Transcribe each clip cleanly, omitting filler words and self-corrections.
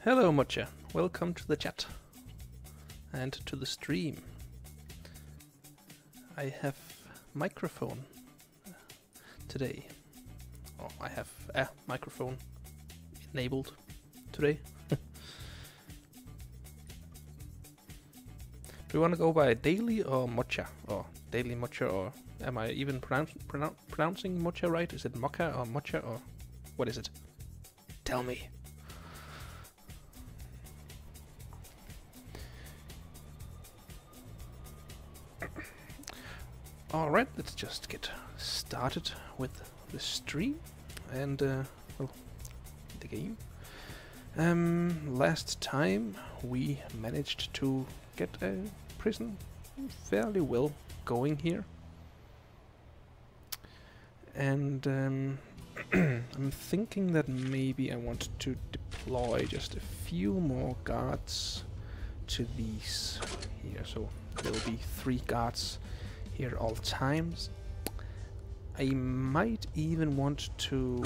Hello Mocha, welcome to the chat and to the stream. I have microphone today. Oh, I have a microphone enabled today. Do you want to go by daily or Mocha? Or daily Mocha, or am I even pronouncing Mocha right? Is it Mocha or Mocha or what is it? Tell me. Alright, let's just get started with the stream and well, the game. Last time we managed to get a prison fairly well going here. And I'm thinking that maybe I want to deploy just a few more guards to these here. So there will be 3 guards here at all times. I might even want to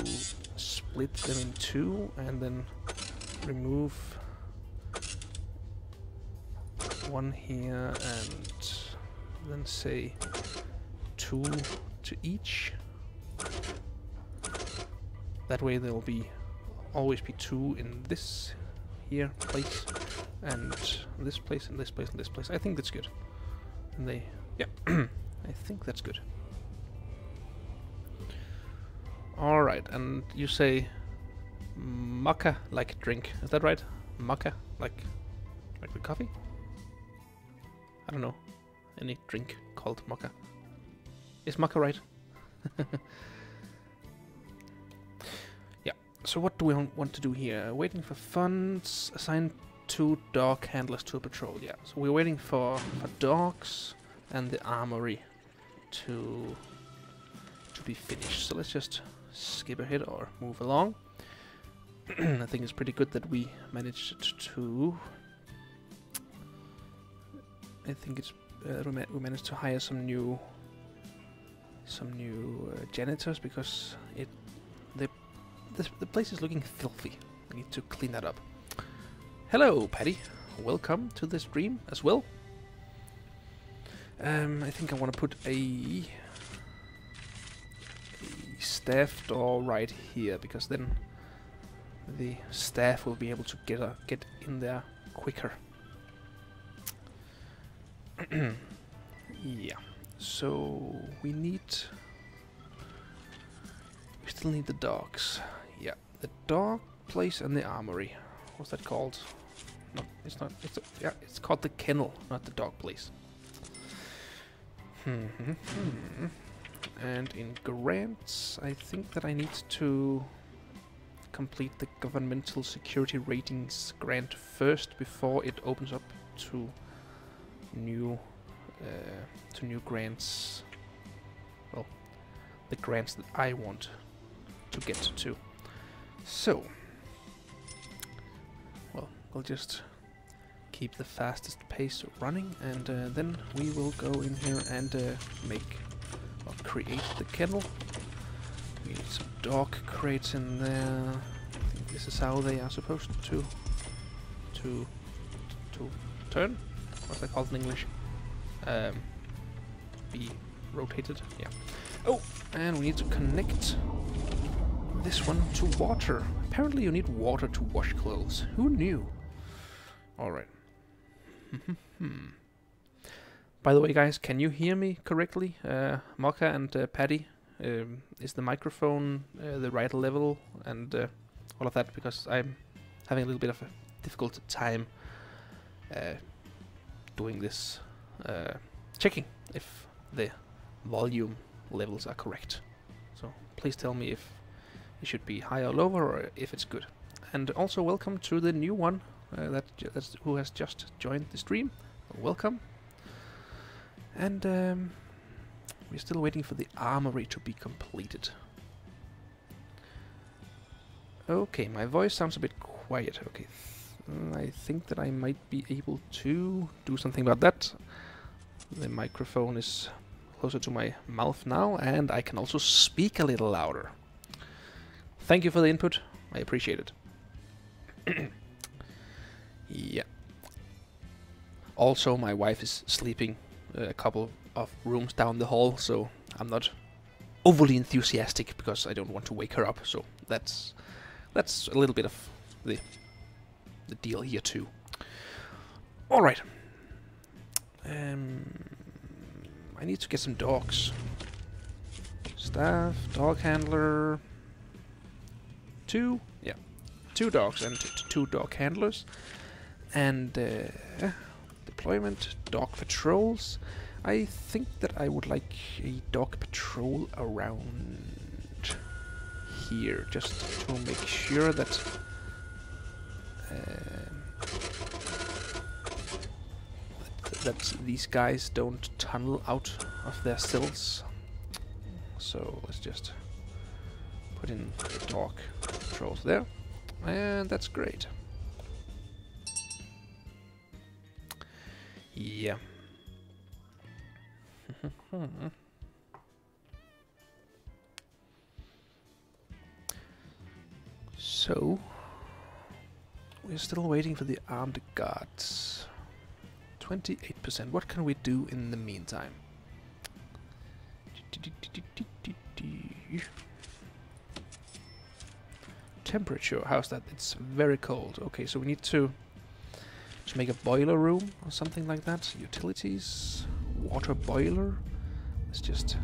split them in 2 and then remove 1 here and then say 2 to each. That way there will be always be 2 in this here place and this place and this place and this place. I think that's good. And they, yeah, I think that's good. Alright, and you say maca like drink, is that right? Maca like the coffee? I don't know any drink called maca. Is maca right? Yeah, so what do we want to do here? Waiting for funds, assign 2 dog handlers to a patrol. Yeah, so we're waiting for dogs and the armory to be finished. So let's just skip ahead or move along. I think it's pretty good that we managed to. I think it's we managed to hire some new janitors because the place is looking filthy. We need to clean that up. Hello, Patty. Welcome to the stream as well. I think I want to put a staff door right here because then the staff will be able to get in there quicker. Yeah. So we still need the dogs. Yeah, the dog place and the armory. What's that called? No, it's not. Yeah, it's called the kennel, not the dog place. And in grants, I think that I need to complete the governmental security ratings grant first before it opens up to new grants. Well, the grants that I want to get to. So, well, we'll just keep the fastest pace running, and then we will go in here and create the kennel. We need some dog crates in there. I think this is how they are supposed to turn. What's that called in English? Be rotated. Yeah. Oh, and we need to connect this one to water. Apparently, you need water to wash clothes. Who knew? All right. By the way, guys, can you hear me correctly? Mocha and Patty, is the microphone the right level and all of that? Because I'm having a little bit of a difficult time doing this, checking if the volume levels are correct. So please tell me if it should be higher or lower or if it's good. And also welcome to the new one who has just joined the stream. Welcome. And we're still waiting for the armory to be completed. Okay, my voice sounds a bit quiet. Okay, I think that I might be able to do something about that. The microphone is closer to my mouth now, and I can also speak a little louder. Thank you for the input. I appreciate it. Also, my wife is sleeping a couple of rooms down the hall, so I'm not overly enthusiastic because I don't want to wake her up. So that's a little bit of the deal here too. All right. I need to get some dogs. Staff, dog handler. 2, yeah, 2 dogs and 2 dog handlers. And deployment, dog patrols. I think that I would like a dog patrol around here, just to make sure that that these guys don't tunnel out of their cells. So let's just put in the dog patrols there, and that's great. Yeah. So we're still waiting for the armed guards. 28%. What can we do in the meantime? Temperature, how's that? It's very cold. Okay, so we need to make a boiler room or something like that. Utilities, water boiler. Let's just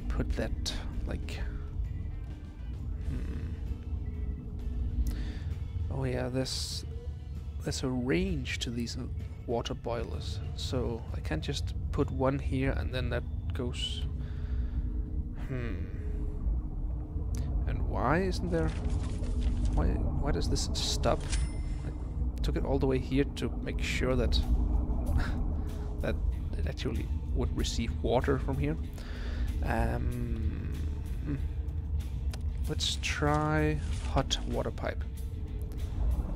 put that like... Oh yeah, there's a range to these water boilers, so I can't just put one here and then that goes... And why isn't there... Why does this stop? I took it all the way here to make sure that that it actually would receive water from here. Let's try hot water pipe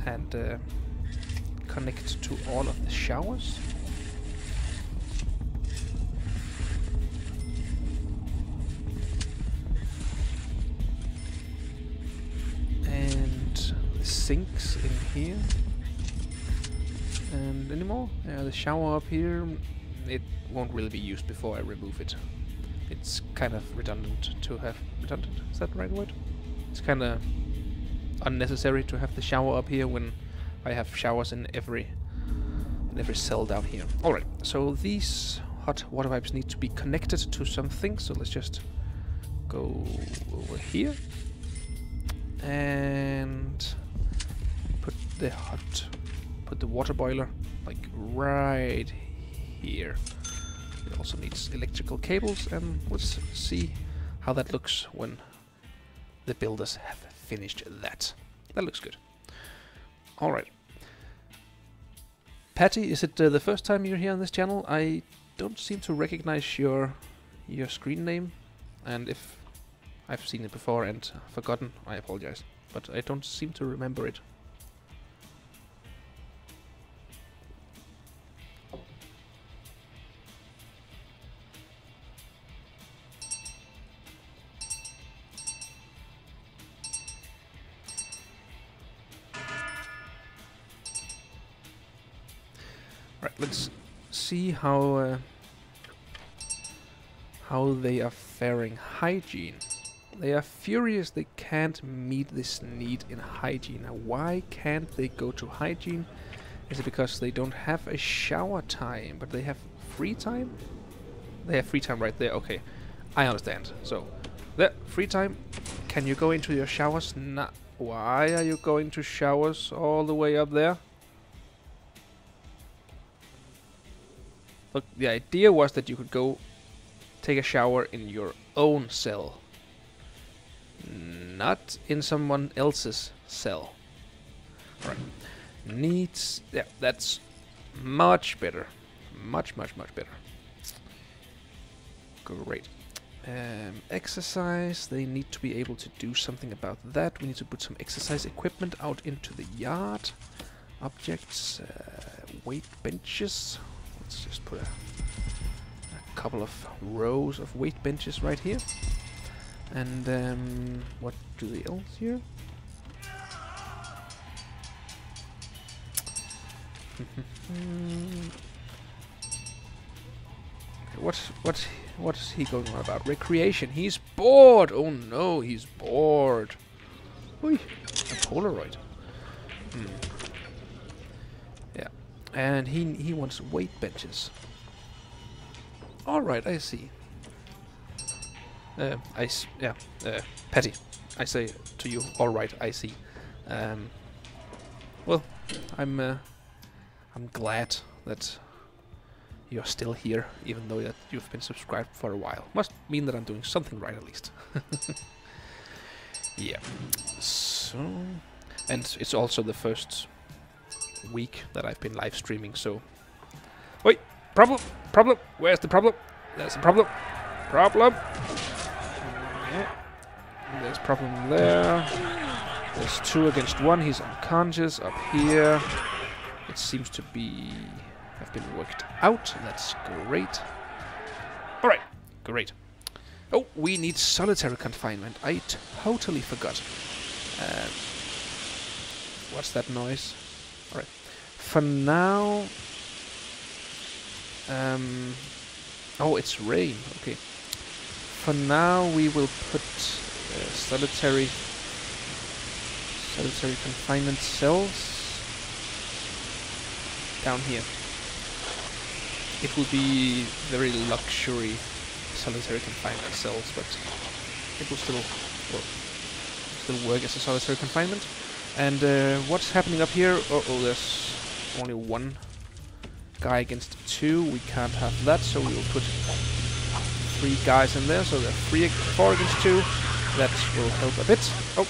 and connect to all of the showers. And the sinks in here. And any more? Yeah, the shower up here, it won't really be used before I remove it. It's kind of redundant to have... Redundant? Is that the right word? It's kind of unnecessary to have the shower up here when I have showers in every cell down here. Alright, so these hot water pipes need to be connected to something, so let's just go over here and put the water boiler like right here. It also needs electrical cables, and let's see how that looks when the builders have finished that. That looks good. Alright. Patty, is it the first time you're here on this channel? I don't seem to recognize your screen name, and if I've seen it before and forgotten, I apologize, but I don't seem to remember it. Right, let's see how they are faring. Hygiene. They are furious they can't meet this need in hygiene. Now, why can't they go to hygiene? Is it because they don't have a shower time, but they have free time? They have free time right there. Okay, I understand. So, there, free time. Can you go into your showers? Nah. Why are you going to showers all the way up there? Look, the idea was that you could go take a shower in your own cell, not in someone else's cell. Alright. Needs... yeah, that's much better. Much better. Great. Exercise. They need to be able to do something about that. We need to put some exercise equipment out into the yard. Objects. Weight benches. Let's just put a couple of rows of weight benches right here. And what do they else here? What's he going on about? Recreation. He's bored. Oh no, he's bored. Oi, a Polaroid. Yeah, and he wants weight benches. All right, I see. Patty, I say to you, all right, I see. Well, I'm glad that you're still here, even though that you've been subscribed for a while. Must mean that I'm doing something right, at least. Yeah. So, and it's also the first week that I've been live streaming. So, wait, problem. Where's the problem? There's a problem. Yeah. There's problem there. There's 2 against 1. He's unconscious up here. It seems to have been worked out. That's great. All right, great. Oh, we need solitary confinement. I totally forgot. What's that noise? All right. For now. Oh, it's rain. Okay. For now, we will put solitary confinement cells down here. It will be very luxury solitary confinement cells, but it will still work as a solitary confinement. And what's happening up here? Oh, there's only 1 guy against 2. We can't have that, so we will put 3 guys in there. So there are 4 against 2. That will help a bit. Oh,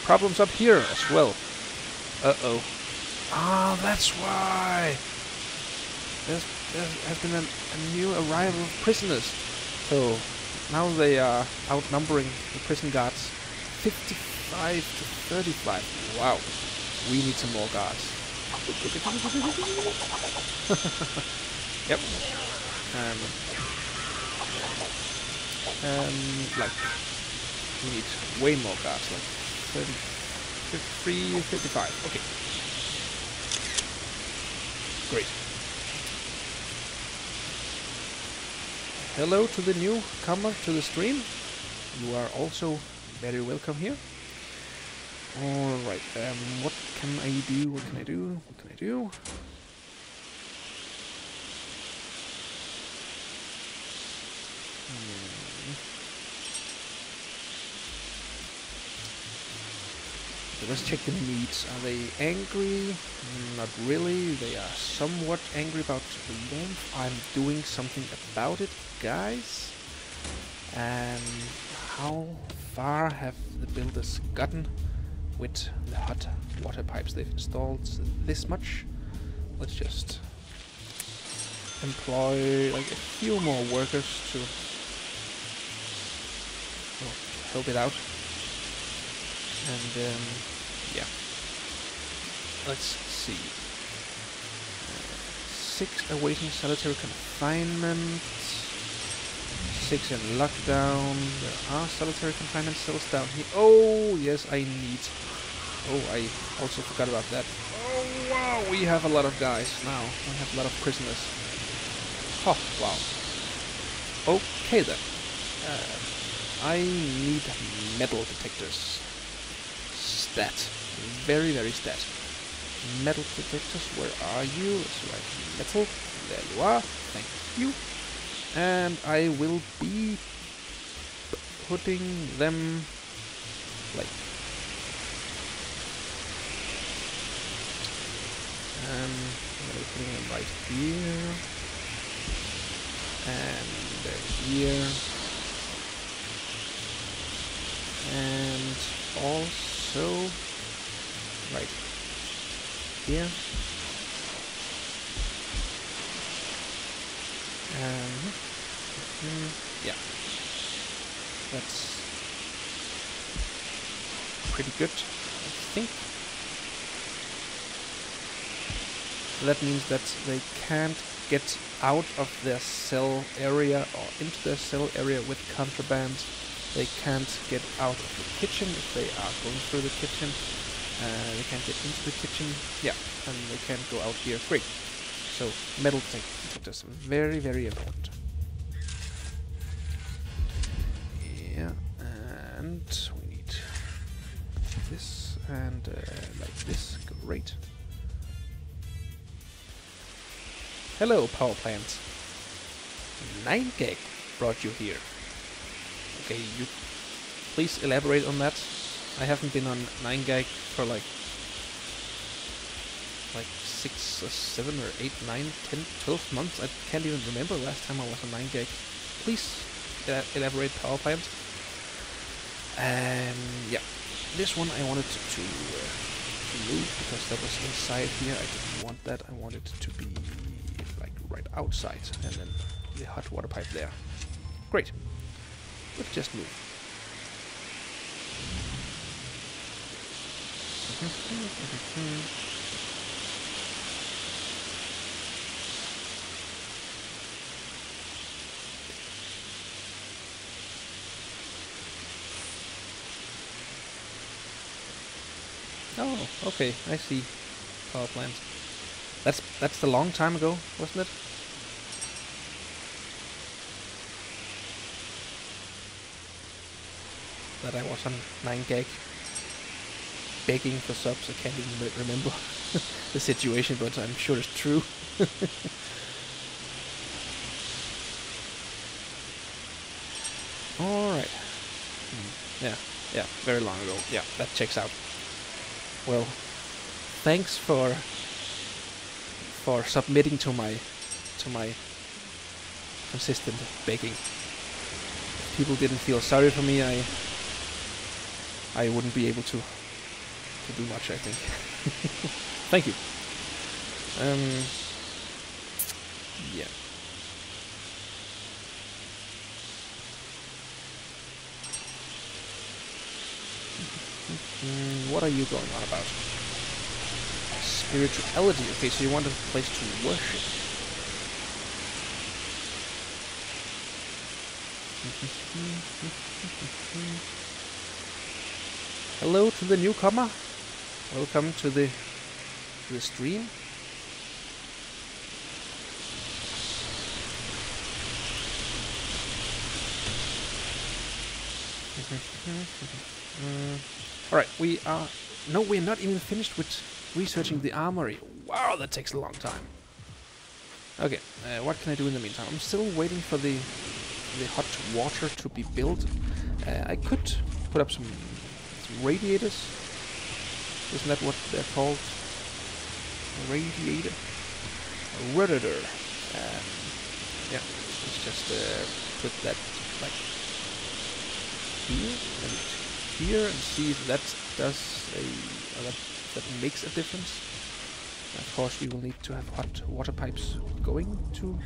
problems up here as well. Uh-oh. Ah, that's why. There has been a new arrival of prisoners. So now they are outnumbering the prison guards 55 to 35. Wow. We need some more guards. Yep. Like, we need way more guards, like 53, 55. Okay. Great. Hello to the newcomer to the stream. You are also very welcome here. Alright, what can I do? What can I do? What can I do? So let's check the needs. Are they angry? Not really. They are somewhat angry about the warmth. I'm doing something about it, guys. And how far have the builders gotten with the hot water pipes they've installed? This much. Let's just employ like a few more workers to help it out. And yeah, let's see. 6 awaiting solitary confinement. 6 in lockdown. There are solitary confinement cells down here. Oh yes, I need. Oh, I also forgot about that. Oh wow, we have a lot of guys now. We have a lot of prisoners. Oh wow. Okay then. I need metal detectors. Stat. Very, very stat. Metal detectors, where are you? Let's write metal. There you are. Thank you. And I will be putting them like I'm putting them right here and here. And also right here. Yeah, that's pretty good, I think. That means that they can't get out of their cell area or into their cell area with contraband. They can't get out of the kitchen if they are going through the kitchen. They can't get into the kitchen. Yeah, and they can't go out here. Great. So metal detectors, very, very important. Yeah, and we need this and like this. Great. Hello, power plant. 9 gig brought you here. Okay, you please elaborate on that. I haven't been on 9 gig for like 6 or 7 or 8, 9, 10, 12 months. I can't even remember the last time I was on 9 gig. Please elaborate, power plant. Yeah, this one I wanted to move because that was inside here. I didn't want that. I wanted it to be like right outside, and then the hot water pipe there. Great. Let's just move. Oh, okay, I see. Power plant. That's a long time ago, wasn't it? That I was on 9 gig begging for subs. I can't even remember the situation, but I'm sure it's true. Alright. Yeah, very long ago. Yeah, that checks out. Well, thanks for submitting to my consistent begging. If people didn't feel sorry for me, I wouldn't be able to do much, I think. Thank you. Yeah. What are you going on about? Spirituality. Okay, so you want a place to worship. Hello to the newcomer. Welcome to the stream. Alright, we're not even finished with researching the armory. Wow, that takes a long time. Okay, what can I do in the meantime? I'm still waiting for the hot water to be built. I could put up some radiators. Isn't that what they're called? Radiator? A radiator. Yeah, let's just put that like here and here and see if that does that makes a difference. Of course, we will need to have hot water pipes going to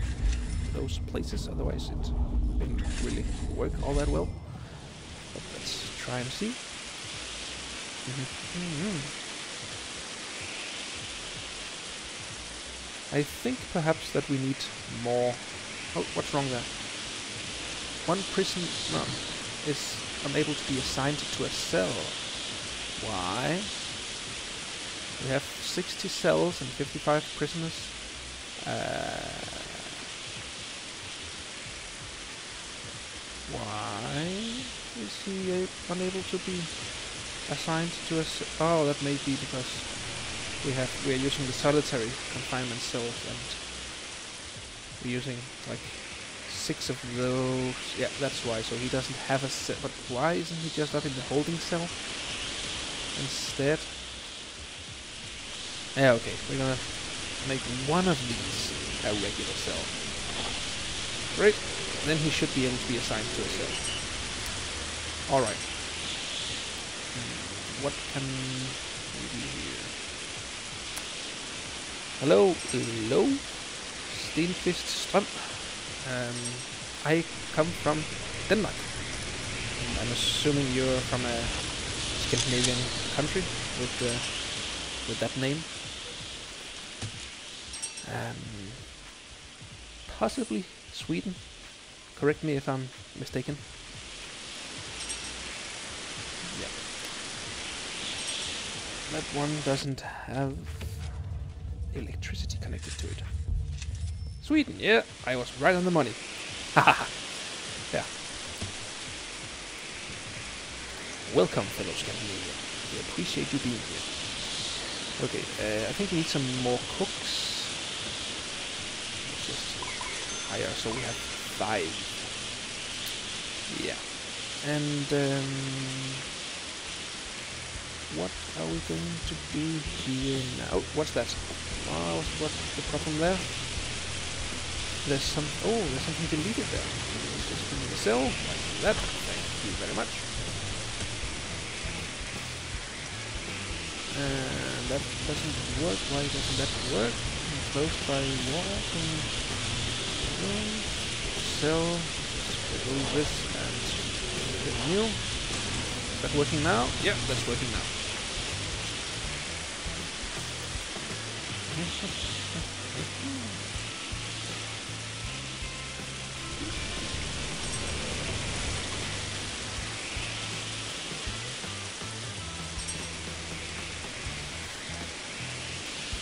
those places, otherwise it wouldn't really work all that well. But let's try and see. I think perhaps that we need more. Oh, what's wrong there? One prison is unable to be assigned to a cell. Why? We have 60 cells and 55 prisoners. Why is he unable to be assigned to a cell? Oh, that may be because we're using the solitary confinement cells, and we're using like 6 of those. Yeah, that's why. So he doesn't have a cell. But why isn't he just up in the holding cell instead? Yeah, okay. We're gonna make one of these a regular cell. Great. Then he should be able to be assigned to a cell. Alright. What can we do here? Hello, hello. Stenqvist Strøm. I come from Denmark. I'm assuming you're from a Scandinavian country with that name. Possibly Sweden. Correct me if I'm mistaken. Yeah. that one doesn't have electricity connected to it. Sweden, yeah, I was right on the money. Haha. Yeah. Welcome, fellow Scandinavia. We appreciate you being here. Okay, I think we need some more cooks. Let's just hire, so we have 5. Yeah. And what are we going to do here now? What's that? Oh, what's the problem there? There's something deleted there. Let's just do the cell like that. Thank you very much. That doesn't work. Why doesn't that work? Closed by water. Cell. Just remove this and get new. Is that working now? Yeah, that's working now.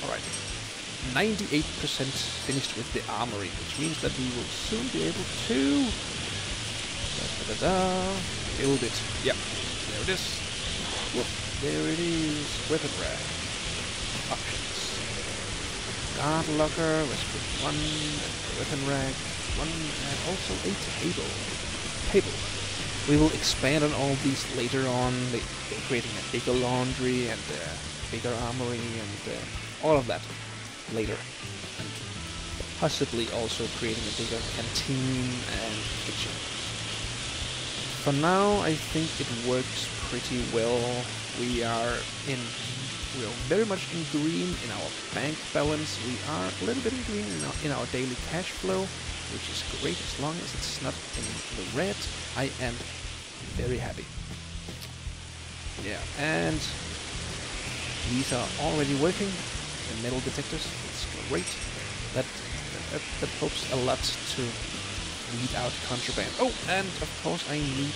Alright. 98% finished with the armory, which means that we will soon be able to build it. Yep. There it is. Whoop. There it is. Weapon rack. Options. Guard locker. Let's put 1. And weapon rack. 1. And also a table. We will expand on all these later on. Creating a bigger laundry and bigger armory and all of that later. And possibly also creating a bigger canteen and kitchen. For now, I think it works pretty well. We are very much in green in our bank balance. We are a little bit in green in our daily cash flow, which is great as long as it's not in the red. I am very happy. Yeah, and these are already working. The metal detectors. It's great. That helps a lot to weed out contraband. Oh, and of course I need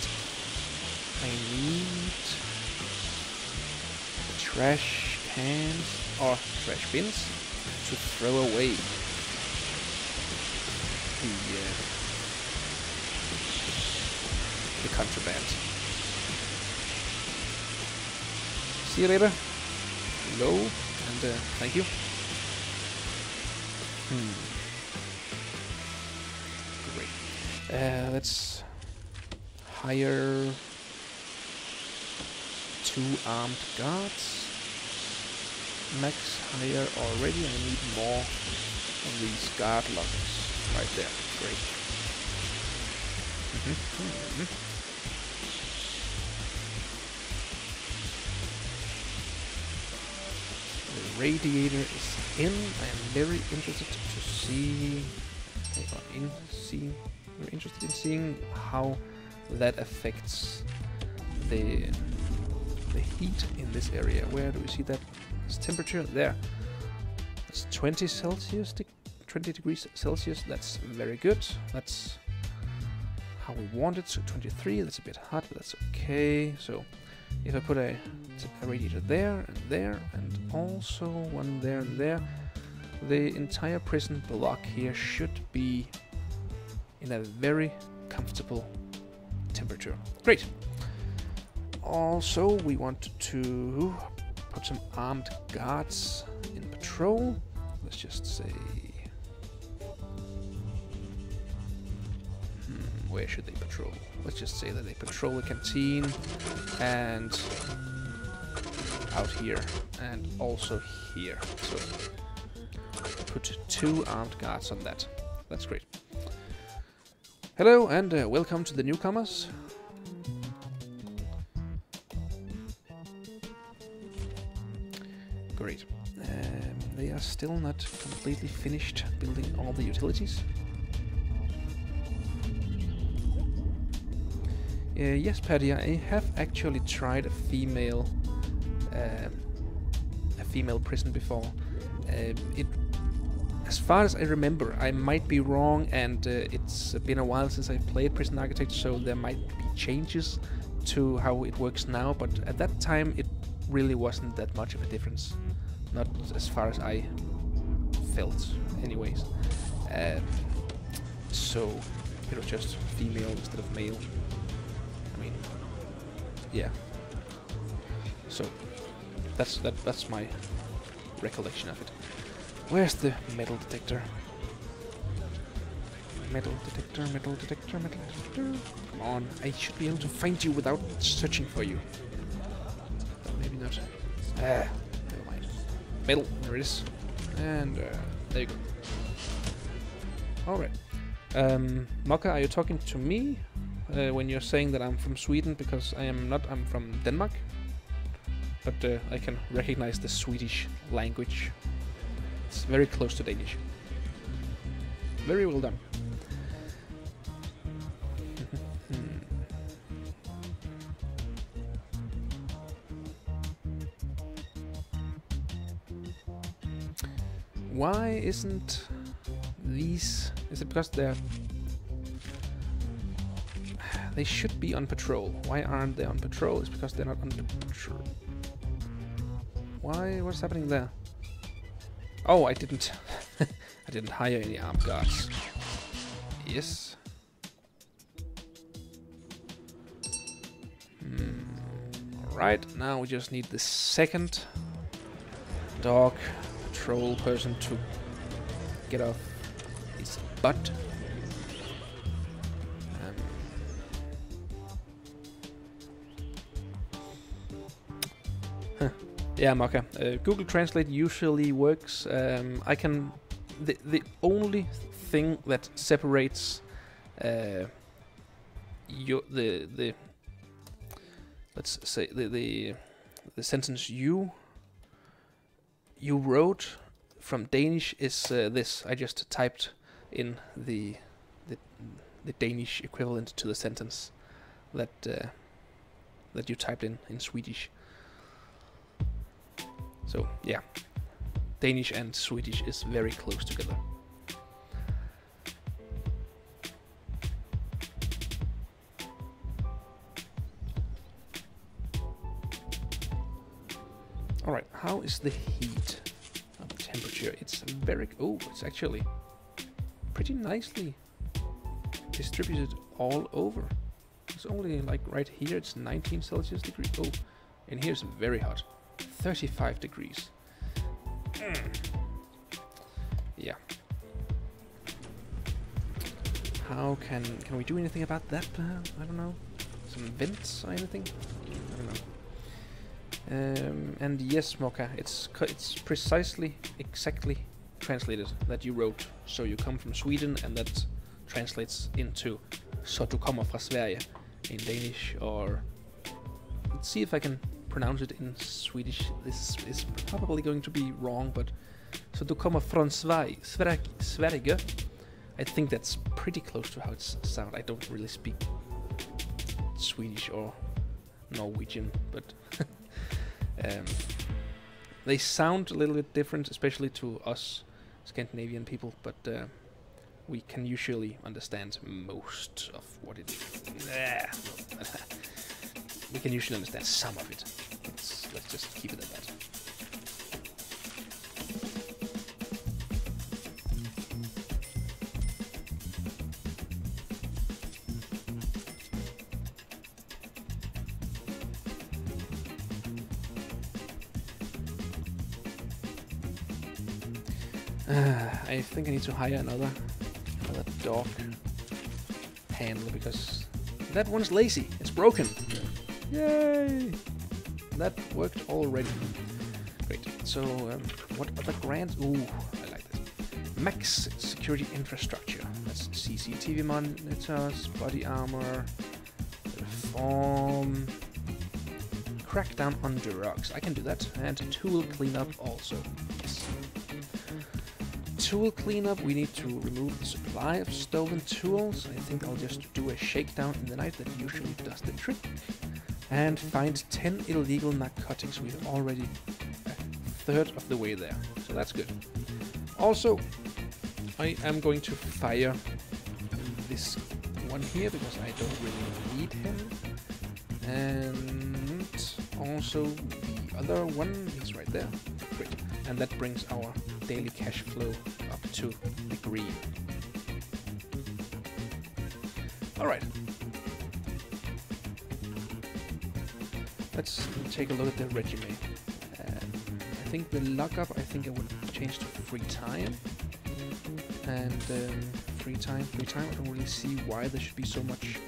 trash cans or trash bins to throw away the contraband. See you later. Low and thank you. Great. Let's hire 2 armed guards. Max hire already. I need more of these guard lockers right there. Great. The radiator is in. I am very interested to see. Very interested in seeing how that affects the heat in this area. Where do we see that? This temperature there. It's 20 degrees Celsius. That's very good. That's how we want it. So 23. That's a bit hot, but that's okay. So if I put a radiator there, and also one there and there, the entire prison block here should be in a very comfortable temperature. Great. Also, we want to put some armed guards in patrol. Let's just say... where should they patrol? Let's just say that they patrol the canteen and out here and also here. So put 2 armed guards on that. That's great. Hello and welcome to the newcomers. Great. They are still not completely finished building all the utilities. Yes, Paddy, I have actually tried a female prison before. As far as I remember, I might be wrong, and it's been a while since I played Prison Architect, so there might be changes to how it works now. But at that time, it really wasn't that much of a difference. Not as far as I felt, anyways. So it was just female instead of male. I mean, yeah. So that's my recollection of it. Where's the metal detector? Metal detector, metal detector, metal detector. Come on, I should be able to find you without searching for you. But maybe not. Never mind. Metal, there it is. And there you go. Alright. Mokka, are you talking to me when you're saying that I'm from Sweden? Because I am not, I'm from Denmark. But I can recognize the Swedish language. It's very close to Danish. Very well done. Why isn't these... Is it because they should be on patrol. Why aren't they on patrol? It's because they're not on patrol. Why? What's happening there? Oh, I didn't... I didn't hire any armed guards. Yes. Alright, now we just need the second dog patrol person to get off his butt. Yeah, Mokka. Google Translate usually works. I can... The only thing that separates let's say the sentence you wrote from Danish is this. I just typed in the Danish equivalent to the sentence that that you typed in Swedish. So yeah, Danish and Swedish is very close together. Alright, how is the heat of the temperature? It's very... Oh, it's actually pretty nicely distributed all over. It's only like right here, it's 19 Celsius degrees. Oh, and here's very hot. 35 degrees. Yeah. How can we do anything about that? I don't know. Some vents or anything? I don't know. And yes, Mokka, it's precisely, exactly translated that you wrote. So you come from Sweden, and that translates into "så du kommer fra Sverige" in Danish, or let's see if I can pronounce it in Swedish. This is probably going to be wrong, but "så du kommer från Sverige." I think that's pretty close to how it sounds. I don't really speak Swedish or Norwegian, but they sound a little bit different, especially to us Scandinavian people, but we can usually understand most of what it is. We can usually understand some of it. Let's just keep it at that. I think I need to hire another dog handler, because that one's lazy. It's broken. Yay! That worked already. Great. So, what other grants? Ooh, I like this. Max security infrastructure. That's CCTV monitors, body armor, reform, crackdown on drugs. I can do that. And tool cleanup also. Yes. Tool cleanup, we need to remove the supply of stolen tools. I think I'll just do a shakedown in the night that usually does the trick. And find 10 illegal narcotics. We're already a third of the way there, so that's good. Also, I am going to fire this one here because I don't really need him. And also the other one is right there. Great. And that brings our daily cash flow up to the green. Alright. Let's take a look at the resume. I think the lockup, I think I would change to free time. And free time, I don't really see why there should be so much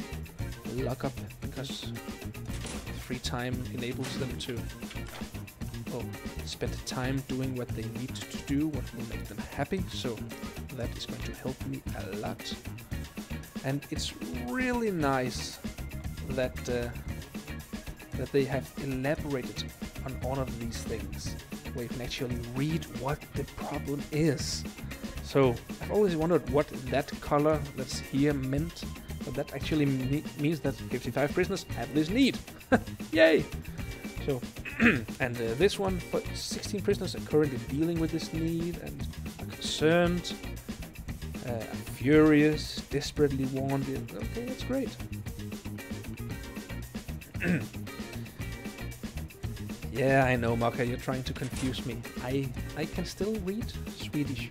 lockup, because free time enables them to spend time doing what they need to do, what will make them happy, so that is going to help me a lot. And it's really nice that that they have elaborated on all of these things, where you can actually read what the problem is. So I've always wondered what that color that's here meant, but that actually means that 55 prisoners have this need. Yay! So, and this one, 16 prisoners are currently dealing with this need and are concerned, are furious, desperately wanted. Okay, that's great. Yeah, I know, Maka, you're trying to confuse me. I can still read Swedish.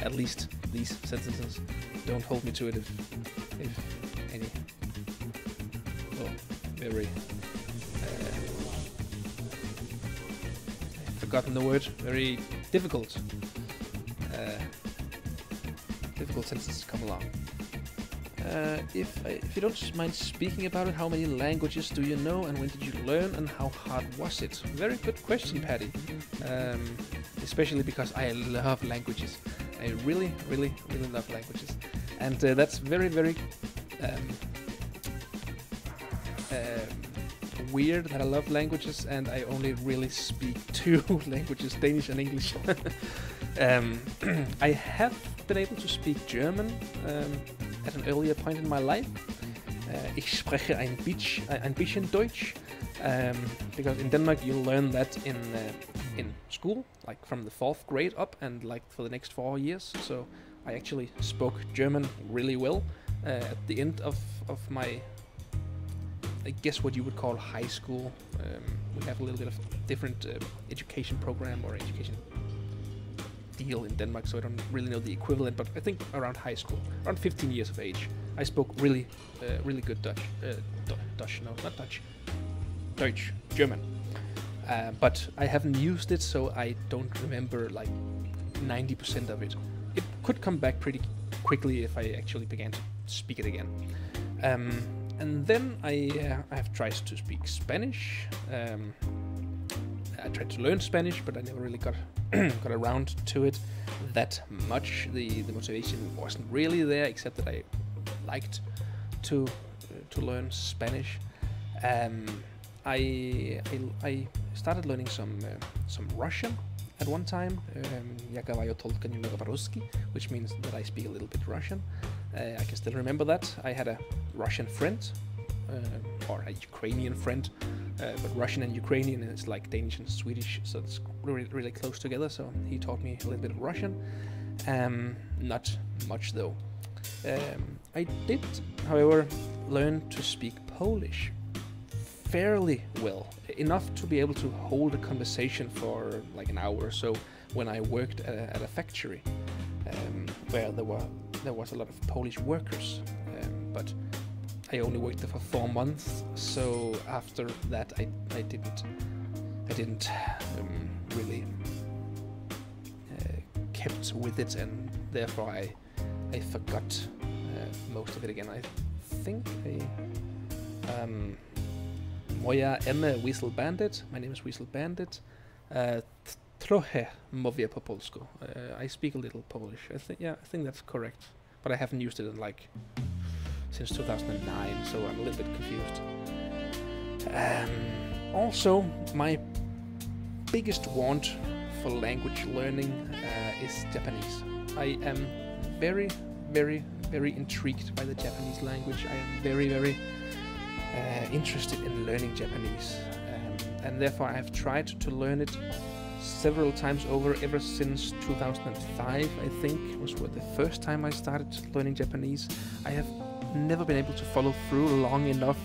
At least these sentences. Don't hold me to it if any. Oh, very. I've forgotten the word. Very difficult. Difficult sentences come along. If you don't mind speaking about it, how many languages do you know, and when did you learn, and how hard was it? Very good question, Patty. Especially because I love languages. I really love languages, and that's very weird that I love languages, and I only really speak 2 languages, Danish and English. I have been able to speak German at an earlier point in my life. Ich spreche ein bisschen Deutsch, because in Denmark you learn that in school, like from the 4th grade up, and like for the next 4 years. So I actually spoke German really well at the end of my, I guess what you would call high school. We have a little bit of different education program or education deal in Denmark, so I don't really know the equivalent, but I think around high school, around 15 years of age, I spoke really good Dutch. Dutch, no, not Dutch. Deutsch, German. But I haven't used it, so I don't remember like 90% of it. It could come back pretty quickly if I actually began to speak it again. And then I have tried to speak Spanish. I tried to learn Spanish, but I never really got around to it that much. The motivation wasn't really there, except that I liked to learn Spanish. I started learning some Russian at one time. Which means that I speak a little bit Russian. I can still remember that. I had a Russian friend, or a Ukrainian friend, but Russian and Ukrainian is like Danish and Swedish, so it's really close together. So he taught me a little bit of Russian. Not much though. I did, however, learn to speak Polish fairly well, enough to be able to hold a conversation for like an hour or so when I worked at a factory where there was a lot of Polish workers, but I only worked there for 4 months. So after that, I didn't really kept with it, and therefore I forgot most of it again. I think Moja Emme Weasel Bandit. My name is Weasel Bandit. Trochę mówię po polsku. I speak a little Polish. I think that's correct. But I haven't used it in since 2009, so I'm a little bit confused. Also, my biggest want for language learning is Japanese. I am very intrigued by the Japanese language. I am very interested in learning Japanese, and therefore I have tried to learn it several times over ever since 2005, I think, was the first time I started learning Japanese. I have never been able to follow through long enough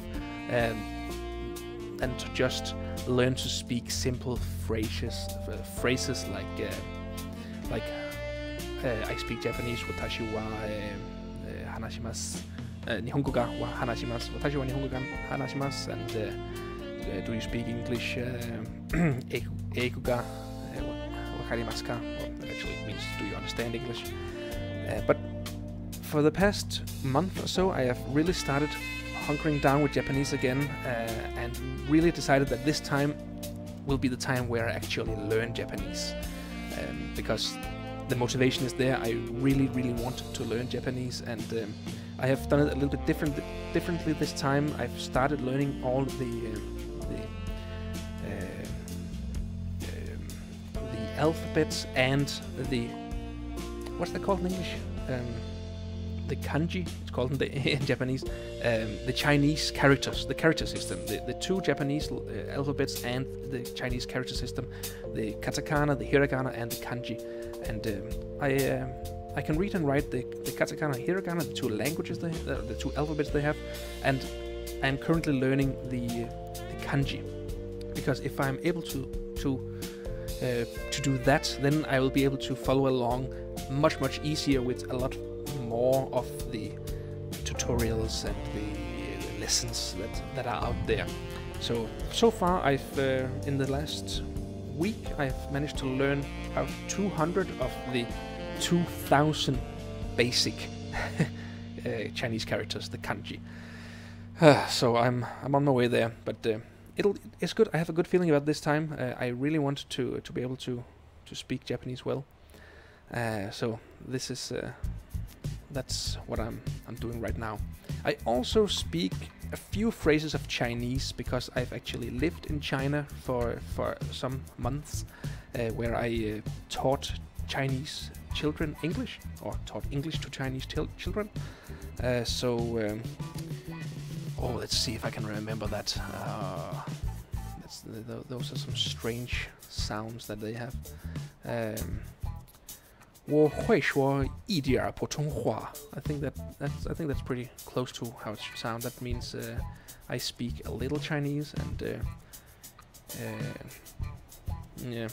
and to just learn to speak simple phrases like I speak Japanese. Watashi wa hanashimasu. Nihongo ga wa hanashimasu. Watashi wa nihongo ga hanashimasu. And do you speak English? Eiku ga wakarimasu ka? Well, that actually means do you understand English? But for the past month or so, I have really started hunkering down with Japanese again, and really decided that this time will be the time where I actually learn Japanese, because the motivation is there. I really want to learn Japanese, and I have done it a little bit differently this time. I've started learning all the alphabets and the what's that called in English? The kanji, it's called in Japanese, the Chinese characters, the character system, the two Japanese alphabets and the Chinese character system, the katakana, the hiragana, and the kanji. And I can read and write the katakana and hiragana, the two languages, the two alphabets they have, and I'm currently learning the kanji, because if I'm able to do that, then I will be able to follow along much easier with a lot more of the tutorials and the lessons that are out there. So far I've in the last week I've managed to learn about 200 of the 2,000 basic Chinese characters, the kanji. So I'm on my way there, but it's good. I have a good feeling about this time. I really want to be able to speak Japanese well. So this is that's what I'm doing right now. I also speak a few phrases of Chinese because I've actually lived in China for some months, where I taught Chinese children English, or taught English to Chinese children. Oh, let's see if I can remember that. Those are some strange sounds that they have. 我会说一点普通话. I think that's pretty close to how it should sound. That means I speak a little Chinese, and yeah,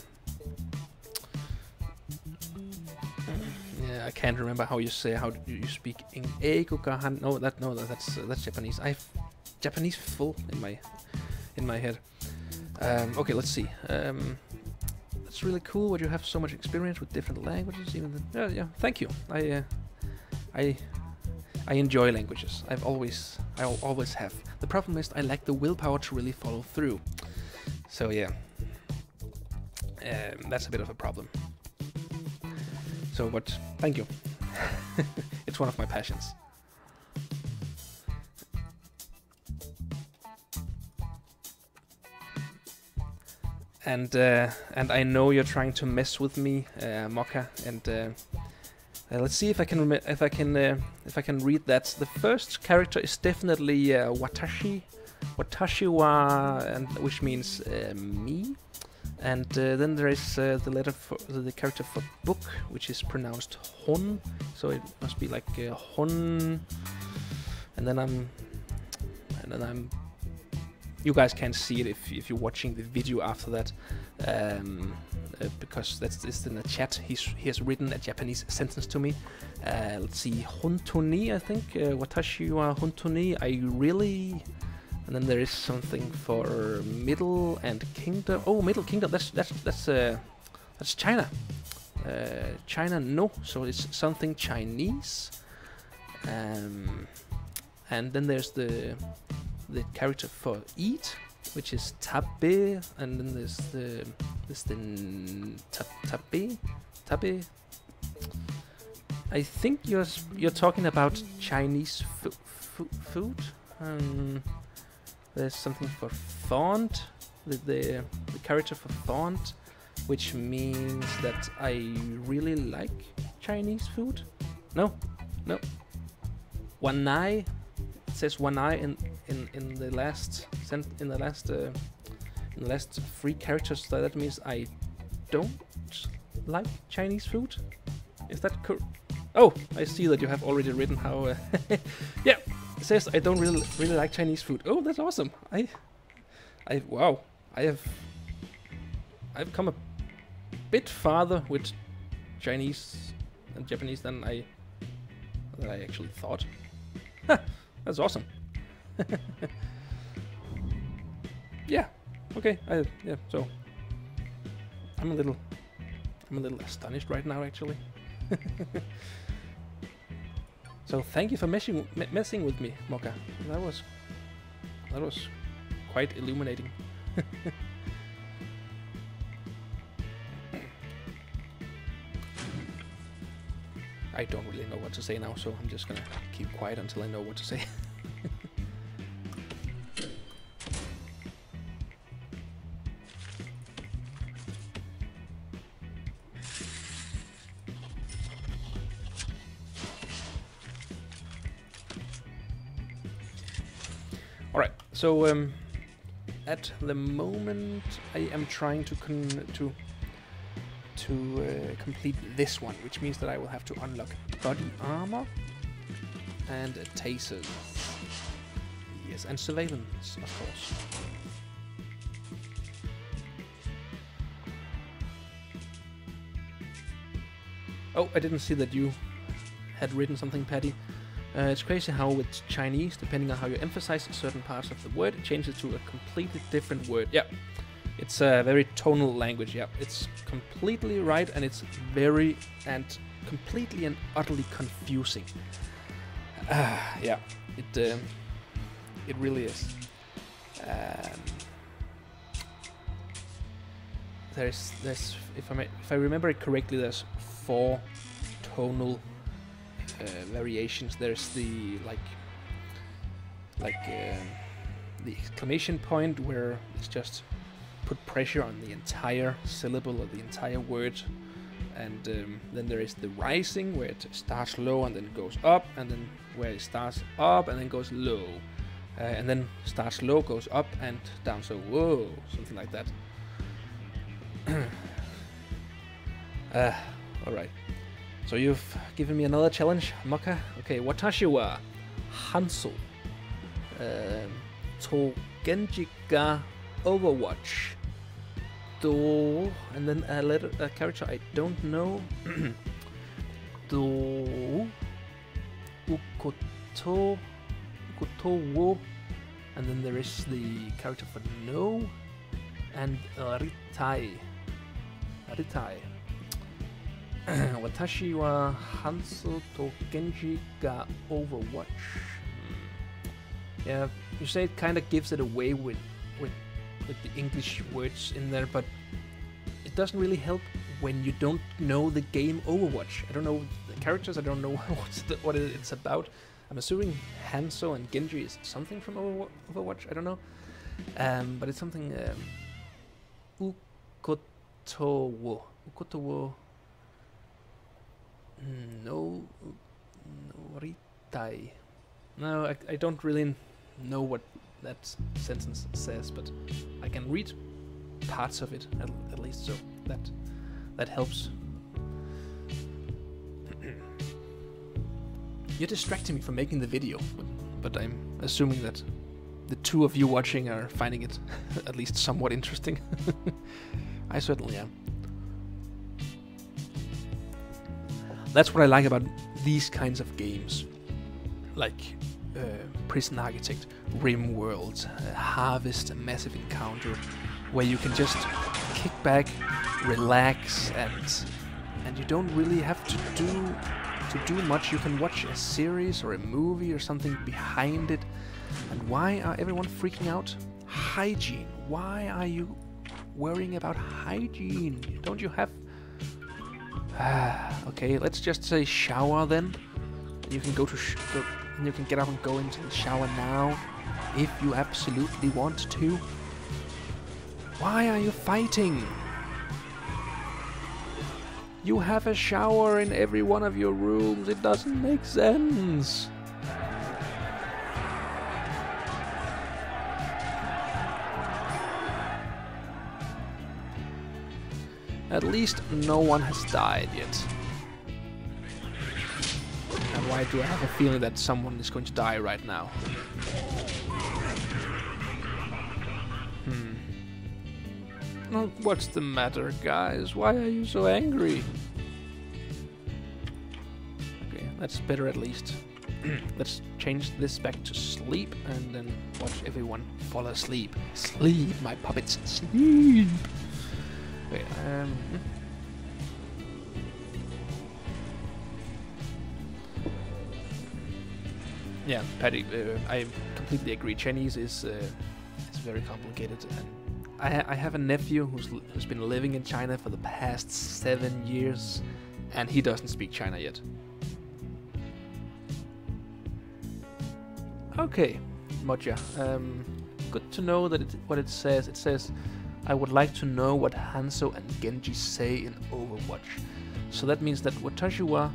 I can't remember how you you speak in Eikugahan. No, that's Japanese. I've Japanese full in my head. Okay, let's see. It's really cool what you have so much experience with different languages. Yeah, thank you. I enjoy languages. I always have. The problem is I lack the willpower to really follow through. So yeah, that's a bit of a problem. So, but thank you. It's one of my passions. And I know you're trying to mess with me, Mocha. And let's see if I can read that. The first character is definitely watashi wa, and which means me. And then there is the letter for the character for book, which is pronounced hon. So it must be like hon. And then I'm. You guys can't see it if you're watching the video after that, because that's in the chat. He has written a Japanese sentence to me. Let's see, hontoni, I think. Watashi wa hontoni, I really. And then there is something for middle and kingdom. Oh, middle kingdom. That's China. China, no. So it's something Chinese. And then there's the character for eat, which is tabe, and then there's the tabe. I think you're talking about Chinese food. There's something for font, the character for font, which means that I really like Chinese food. No. Wanai. It says wanai in the last three characters. So that means I don't like Chinese food. Is that correct? Oh, I see that you have already written how. Yeah, it says I don't really like Chinese food. Oh, that's awesome. Wow, I've come a bit farther with Chinese and Japanese than I actually thought. That's awesome. Yeah. Okay. Yeah. So I'm a little astonished right now, actually. So thank you for messing with me, Mocha. That was quite illuminating. I don't really know what to say now, so I'm just gonna keep quiet until I know what to say. Alright, so at the moment I am trying to complete this one, which means that I will have to unlock body armor and tasers. Yes, and surveillance, of course. Oh, I didn't see that you had written something, Patty. It's crazy how with Chinese, depending on how you emphasize certain parts of the word, it changes to a completely different word. Yeah, it's a very tonal language. Yeah, it's completely right, and it's very and completely and utterly confusing. Yeah, it really is. There's if I remember it correctly, there's 4 tonal variations. There's the the exclamation point, where it's just put pressure on the entire syllable or the entire word, and then there is the rising, where it starts low and then goes up, and then where it starts up and then goes low, and then starts low, goes up and down. So whoa, something like that. All right. So you've given me another challenge, Mocha. Okay, watashi wa Hansel to Genji ga Overwatch do, and then a character I don't know. Do ukoto wo, and then there is the character for no, and ritai. Watashi wa Hansel to Genji ga Overwatch. Yeah, you say it kind of gives it away with the English words in there, but it doesn't really help when you don't know the game Overwatch. I don't know the characters. I don't know what it's about. I'm assuming Hanzo and Genji is something from Overwatch. I don't know, but it's something. Ukotowo. No, ritai. No, I don't really know what that sentence says, but I can read parts of it at least, so that helps. You're distracting me from making the video, but I'm assuming that the 2 of you watching are finding it at least somewhat interesting. I certainly am. That's what I like about these kinds of games, like Prison Architect, RimWorld, Harvest, Massive Encounter, where you can just kick back, relax, and you don't really have to do much. You can watch a series or a movie or something behind it. And why are everyone freaking out? Hygiene. Why are you worrying about hygiene? Don't you have... Okay, let's just say shower then. You can go to you can get up and go into the shower now, if you absolutely want to. Why are you fighting? You have a shower in every one of your rooms. It doesn't make sense. At least no one has died yet. And why do I have a feeling that someone is going to die right now? Oh, what's the matter, guys? Why are you so angry? Okay, that's better at least. Let's change this back to sleep and then watch everyone fall asleep. Sleep, my puppets, sleep! Okay, yeah, Patty, I completely agree. Chinese is very complicated, and I have a nephew who's been living in China for the past 7 years, and he doesn't speak China yet. Okay, Moja. Good to know that what it says. It says, I would like to know what Hanzo and Genji say in Overwatch. So that means that Watashi wa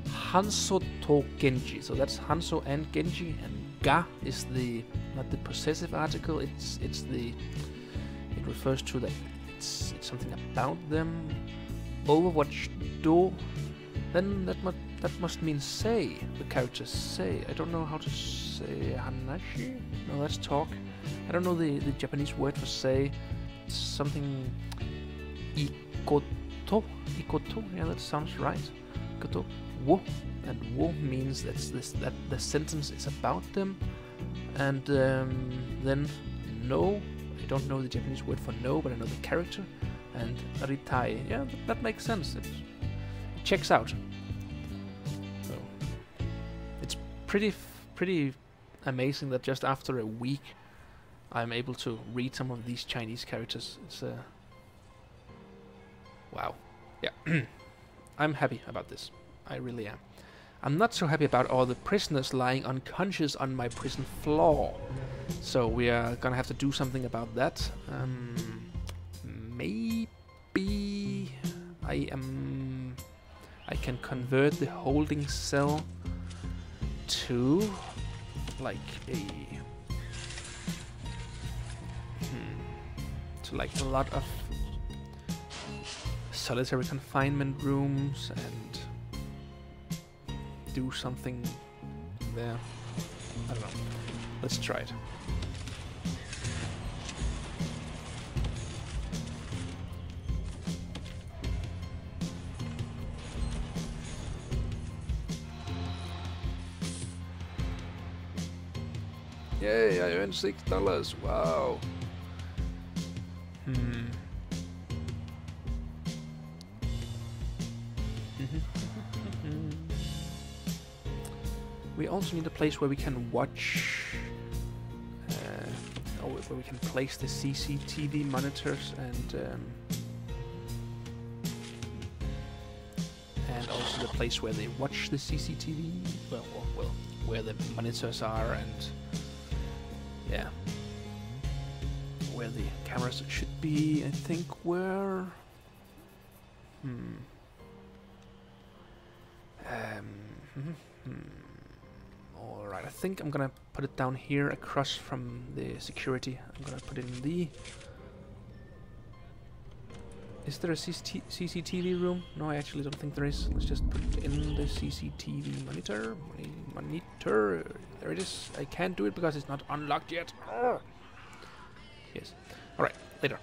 Hanzo to Genji. So that's Hanzo and Genji, and ga is the not the possessive article. It refers to that it's something about them. Overwatch do. Then that must mean say. The characters say. I don't know how to say hanashi. No, that's talk. I don't know the Japanese word for say. It's something ikoto. Ikoto. Yeah, that sounds right. Ikoto. Wo. And wo means that the sentence is about them. And then no. I don't know the Japanese word for no, but I know the character. And ritai. Yeah, that makes sense. It checks out. So it's pretty amazing that just after a week I'm able to read some of these Chinese characters. It's wow. Yeah. I'm happy about this. I really am. I'm not so happy about all the prisoners lying unconscious on my prison floor. So we are gonna have to do something about that. Maybe I can convert the holding cell to like a lot of solitary confinement rooms and do something there. I don't know. Let's try it. Yay, I earned $6. Wow. We also need a place where we can watch, where we can place the CCTV monitors and also the place where they watch the CCTV. Well, where the monitors are and yeah, where the cameras should be. I think where. Alright, I think I'm gonna put it down here across from the security. I'm gonna put it in the... Is there a CCTV room? No, I actually don't think there is. Let's just put it in the CCTV monitor. Monitor. There it is. I can't do it because it's not unlocked yet. Yes. Alright, later.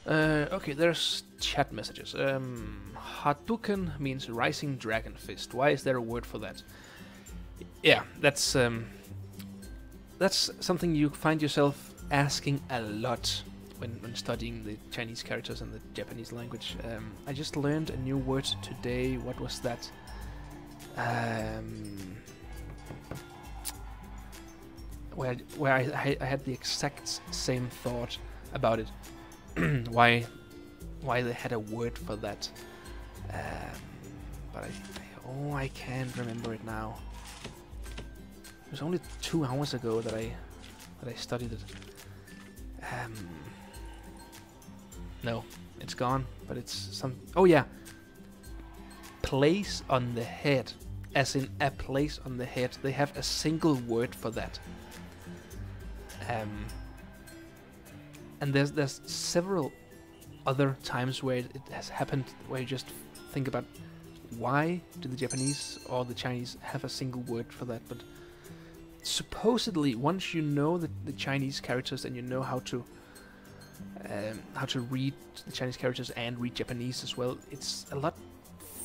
Okay, there's chat messages. Hadouken means rising dragon fist. Why is there a word for that? Yeah, that's something you find yourself asking a lot when studying the Chinese characters and the Japanese language. I just learned a new word today. What was that? Where I had the exact same thought about it. why they had a word for that? But I can't remember it now. It was only 2 hours ago that I studied it. No, it's gone. But it's some. Oh yeah. Place on the head, as in a place on the head. They have a single word for that. And there's several other times where it has happened where you just think about why do the Japanese or the Chinese have a single word for that. But supposedly once you know the Chinese characters and you know how to how to read the Chinese characters and read Japanese as well. It's a lot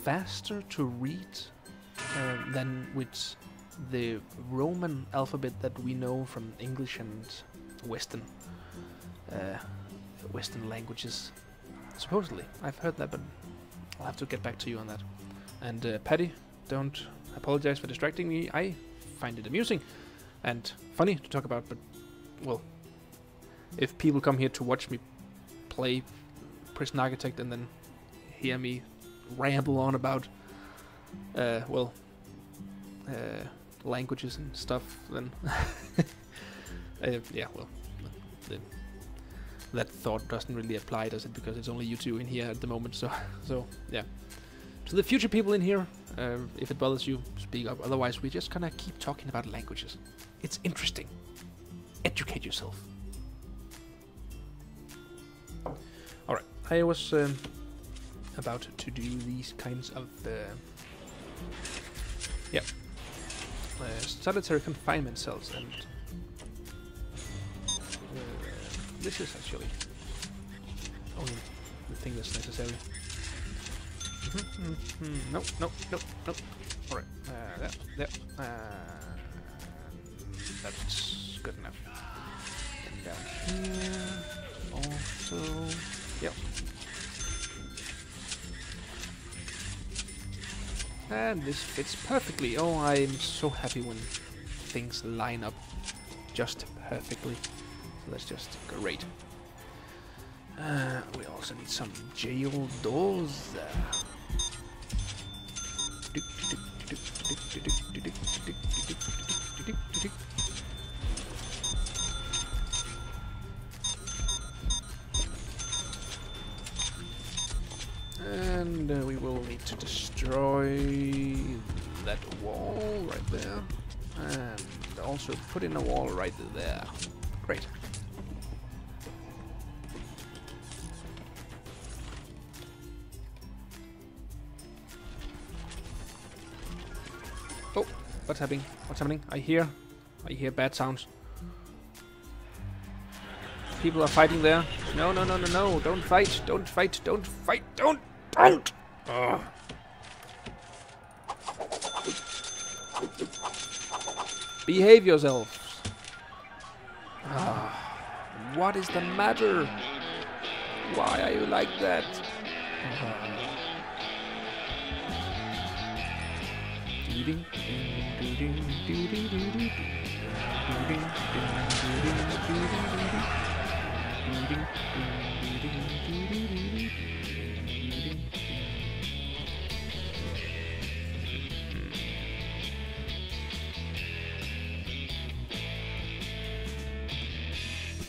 faster to read than with the Roman alphabet that we know from English and Western languages. Supposedly, I've heard that, but I'll have to get back to you on that. And Patty, don't apologize for distracting me. I find it amusing and funny to talk about, but well, if people come here to watch me play Prison Architect and then hear me ramble on about languages and stuff, then yeah, well, that thought doesn't really apply, does it? Because it's only you two in here at the moment. So yeah. To the future people in here, if it bothers you, speak up. Otherwise, we're just gonna keep talking about languages. It's interesting. Educate yourself. Alright, I was about to do these kinds of solitary confinement cells, and this is actually only the thing that's necessary. No. Alright, that's good enough. And down here, also, yep. And this fits perfectly. Oh, I'm so happy when things line up just perfectly. So that's just great. We also need some jail doors. And we will need to destroy that wall right there. And also put in a wall right there. Great. Oh, what's happening? What's happening? I hear bad sounds. People are fighting there. No, don't fight, don't fight, don't fight, don't! Ugh. Behave yourselves. What is the matter? Why are you like that?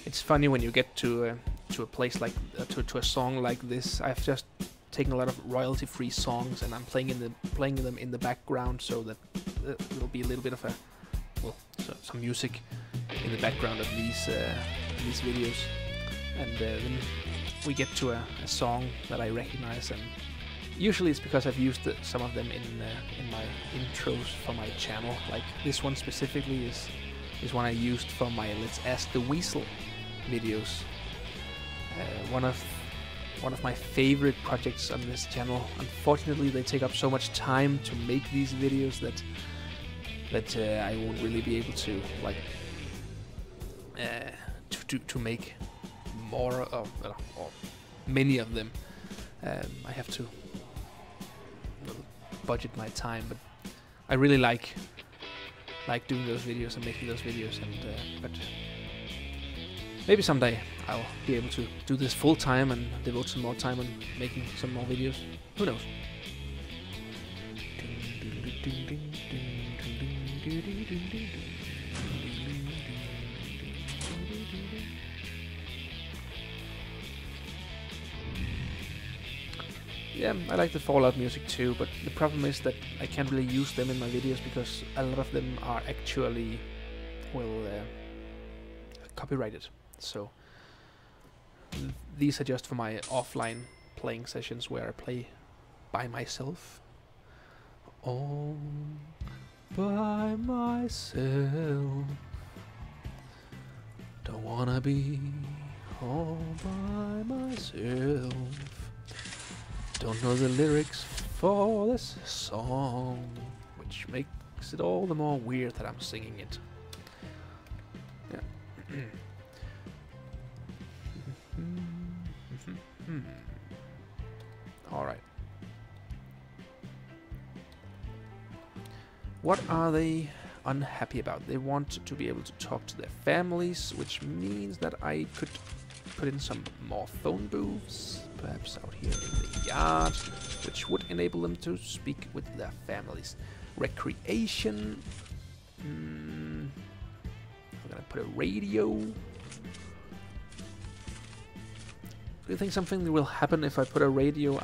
It's funny when you get to a place like to a song like this. I've just taken a lot of royalty-free songs and I'm playing them in the background, so that there'll be a little bit of some music in the background of these videos, and then we get to a song that I recognize, and usually it's because I've used some of them in my intros for my channel. Like this one specifically is one I used for my Let's Ask the Weasel videos. One of my favorite projects on this channel. Unfortunately, they take up so much time to make these videos that I won't really be able to to make more of or many of them. I have to budget my time, but I really like doing those videos and making those videos, and but maybe someday I'll be able to do this full time and devote some more time on making some more videos. Who knows? Yeah, I like the Fallout music too, but the problem is that I can't really use them in my videos because a lot of them are actually, copyrighted. So these are just for my offline playing sessions where I play by myself. All by myself. Don't wanna be all by myself. Don't know the lyrics for this song, which makes it all the more weird that I'm singing it. Yeah. Alright. What are they unhappy about? They want to be able to talk to their families, which means that I could put in some more phone booths, perhaps out here in the yard, which would enable them to speak with their families. Recreation. I'm gonna put a radio. Do you think something will happen if I put a radio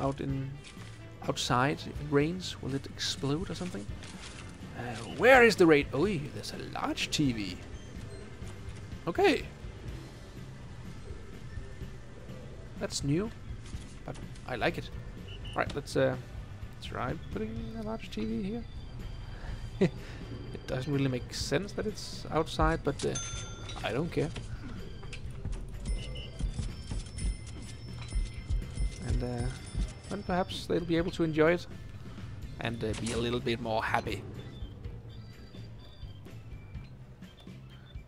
outside? If it rains, will it explode or something? Where is the radio? Oh, there's a large TV. Okay. That's new, but I like it. Alright, let's try putting a large TV here. It doesn't really make sense that it's outside, but I don't care. And then perhaps they'll be able to enjoy it and be a little bit more happy.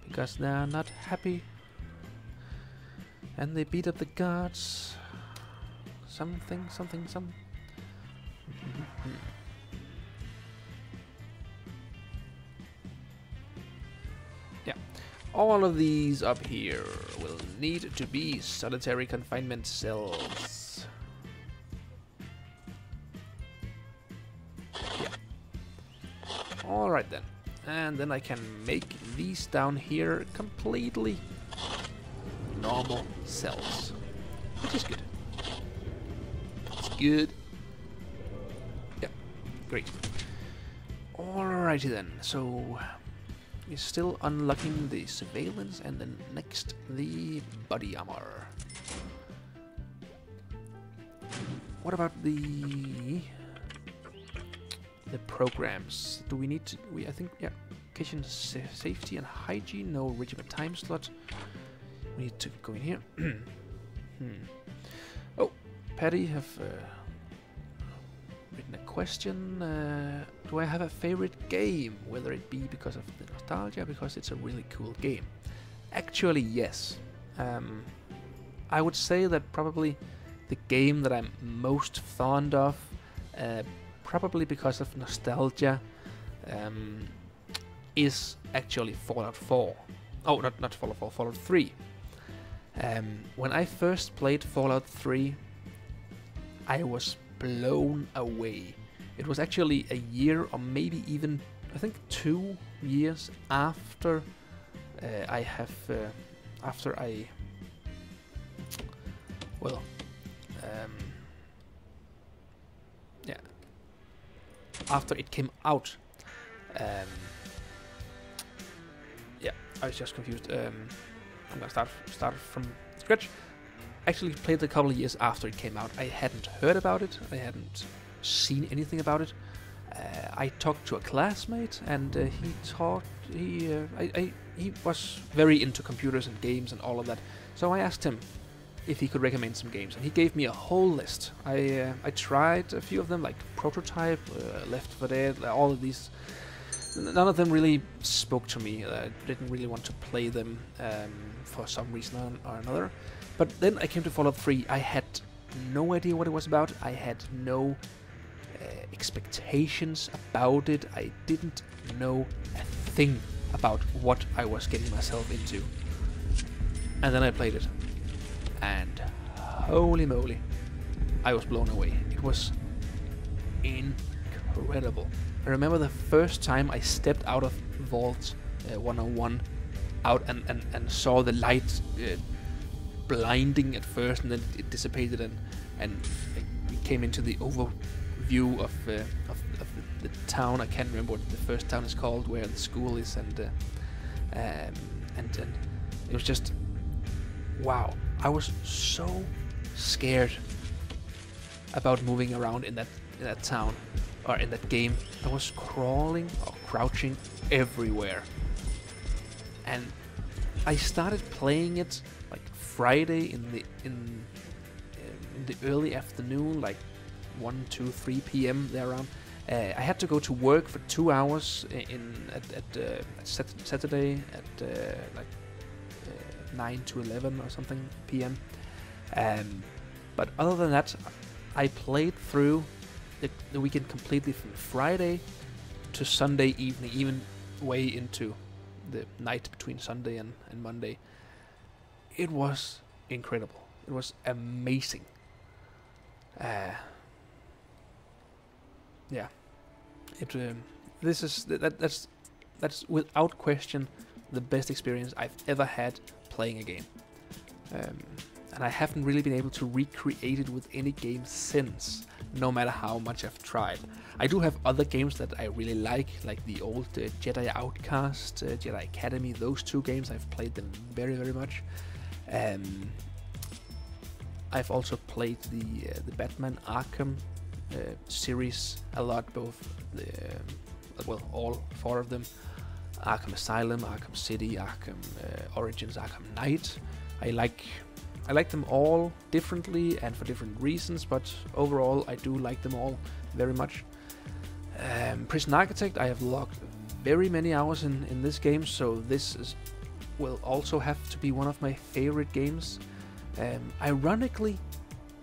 Because they're not happy and they beat up the guards. Something. Yeah. All of these up here will need to be solitary confinement cells. Yeah. Alright then. And then I can make these down here completely normal cells, which is good. It's good. Yeah, great. Alrighty then, so we're still unlocking the surveillance, and then next the body armor. What about the programs? Do we need to? I think, yeah. Kitchen safety and hygiene. No regiment time slot. We need to go in here. Oh, Patty have written a question. Do I have a favorite game? Whether it be because of the nostalgia, because it's a really cool game. Actually, yes. I would say that probably the game that I'm most fond of, probably because of nostalgia, is actually Fallout 4. Oh, not Fallout 4, Fallout 3. When I first played Fallout 3, I was blown away. It was actually a year, or maybe even, I think 2 years after after it came out. Yeah, I was just confused. I'm gonna start from scratch. Actually played it a couple of years after it came out. I hadn't heard about it. I hadn't seen anything about it. I talked to a classmate, and he was very into computers and games and all of that. So I asked him if he could recommend some games, and he gave me a whole list. I tried a few of them, like Prototype, Left 4 Dead, all of these. None of them really spoke to me. I didn't really want to play them for some reason or another. But then I came to Fallout 3. I had no idea what it was about. I had no expectations about it. I didn't know a thing about what I was getting myself into. And then I played it. And holy moly, I was blown away. It was incredible. I remember the first time I stepped out of Vault 101 out and saw the light blinding at first, and then it dissipated, and we came into the overview of the town. I can't remember what the first town is called, where the school is, and it was just wow. I was so scared about moving around in that town, or in that game. I was crawling or crouching everywhere, and I started playing it like Friday in the early afternoon, like 1, 2, 3 p.m. there around. I had to go to work for 2 hours at Saturday at like 9 to 11 or something p.m. But other than that, I played through the weekend completely from Friday to Sunday evening, even way into the night between Sunday and Monday. It was incredible. It was amazing. Yeah. That's without question the best experience I've ever had playing a game. And I haven't really been able to recreate it with any game since, no matter how much I've tried. I do have other games that I really like the old Jedi Outcast, Jedi Academy. Those 2 games, I've played them very, very much. I've also played the Batman Arkham series a lot, both all 4 of them. Arkham Asylum, Arkham City, Arkham Origins, Arkham Knight. I like them all differently and for different reasons, but overall I do like them all very much. Prison Architect, I have logged very many hours in this game, so will also have to be one of my favorite games. Ironically,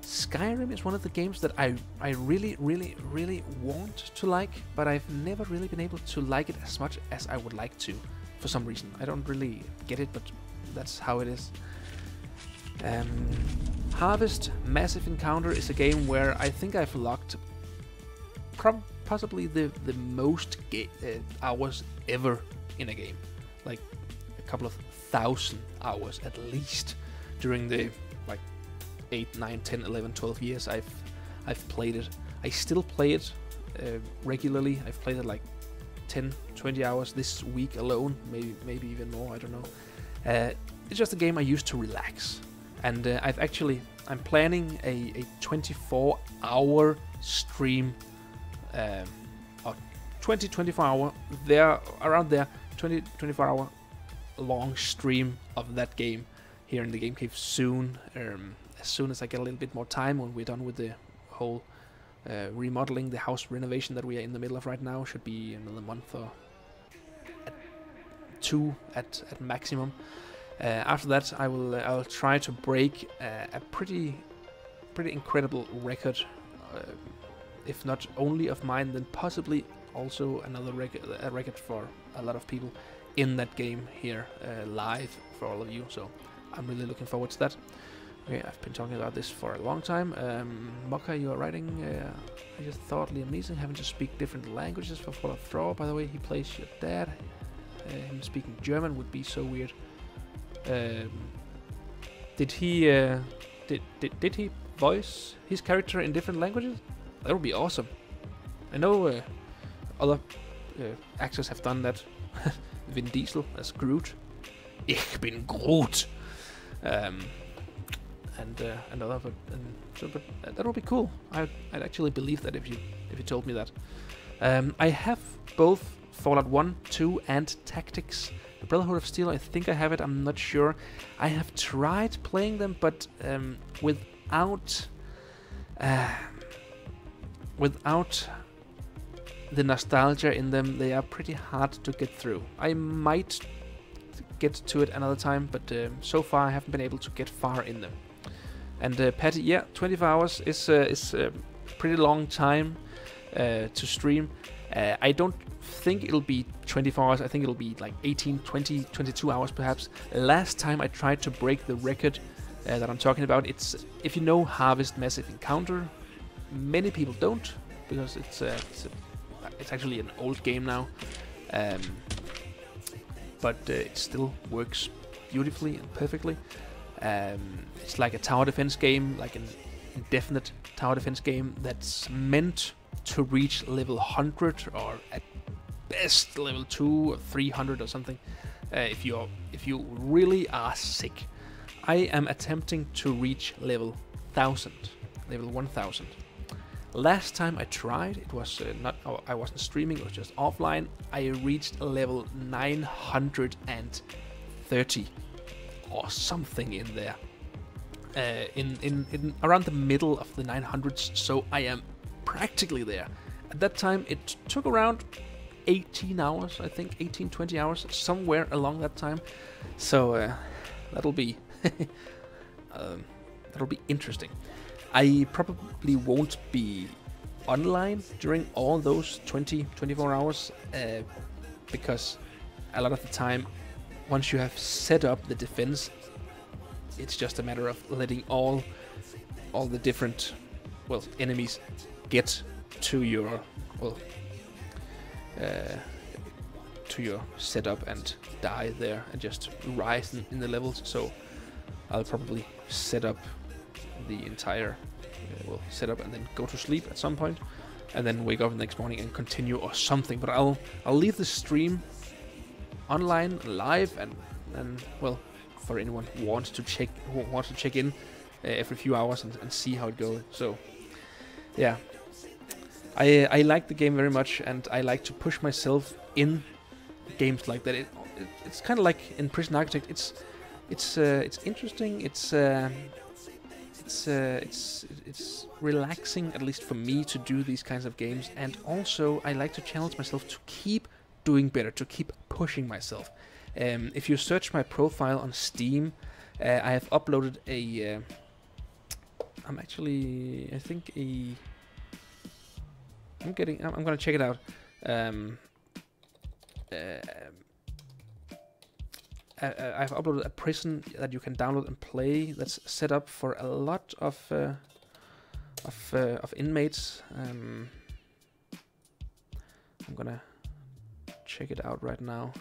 Skyrim is one of the games that I really, really, really want to like, but I've never really been able to like it as much as I would like to, for some reason. I don't really get it, but that's how it is. Harvest Massive Encounter is a game where I think I've logged possibly the most hours ever in a game. Like a couple of 1,000 hours at least during the 8, 9, 10, 11, 12 years I've played it. I still play it regularly. I've played it like 10, 20 hours this week alone, maybe even more, I don't know. It's just a game I used to relax. And I'm planning a 24-hour stream, or 24 hour, around there, 24-hour long stream of that game here in the Game Cave soon. As soon as I get a little bit more time, when we're done with the whole remodeling, the house renovation that we are in the middle of right now, should be another month or 2 at maximum. After that, I'll try to break a pretty incredible record, if not only of mine, then possibly also another record for a lot of people in that game here live for all of you. So I'm really looking forward to that. Okay, I've been talking about this for a long time. Mokka, you are writing, I just thought Liam Neeson having to speak different languages for Fallout 4. By the way, he plays your dad. Him speaking German would be so weird. Did he voice his character in different languages? That would be awesome. I know other actors have done that. Vin Diesel as Groot. Ich bin Groot. And that would be cool. I'd actually believe that if you told me that. I have both Fallout 1, 2, and Tactics. The Brotherhood of Steel, I think I have it. I'm not sure. I have tried playing them, but without the nostalgia in them, they are pretty hard to get through. I might get to it another time, but so far I haven't been able to get far in them. And Patty, yeah, 24 hours is a pretty long time to stream. I don't think it'll be 24 hours. I think it'll be like 18, 20, 22 hours perhaps. Last time I tried to break the record that I'm talking about, it's, if you know Harvest Massive Encounter, many people don't, because it's actually an old game now. But it still works beautifully and perfectly. It's like a tower defense game, like an indefinite tower defense game that's meant to reach level 100 or at best level 2 or 300 or something. If you really are sick. I am attempting to reach level 1000, level 1000. Last time I tried, it was I wasn't streaming, it was just offline. I reached level 930 or something in there. in around the middle of the 900s, so I am practically there. At that time, it took around 18 hours, I think, 18, 20 hours, somewhere along that time. So that'll be that'll be interesting. I probably won't be online during all those 24 hours because a lot of the time, once you have set up the defense, it's just a matter of letting all the different, well, enemies get to your, well, to your setup and die there and just rise in the levels. So I'll probably set up the entire, well, set up and then go to sleep at some point, and then wake up the next morning and continue or something. But I'll leave the stream online, live, and well, for anyone who wants to check in every few hours and see how it goes. So yeah, I like the game very much, and I like to push myself in games like that. It's kind of like in Prison Architect. It's interesting. It's relaxing, at least for me, to do these kinds of games. And also, I like to challenge myself to keep doing better, to keep pushing myself. If you search my profile on Steam, I have uploaded a. I'm actually, I think I'm gonna check it out. I've uploaded a prison that you can download and play. That's set up for a lot of inmates. I'm gonna check it out right now.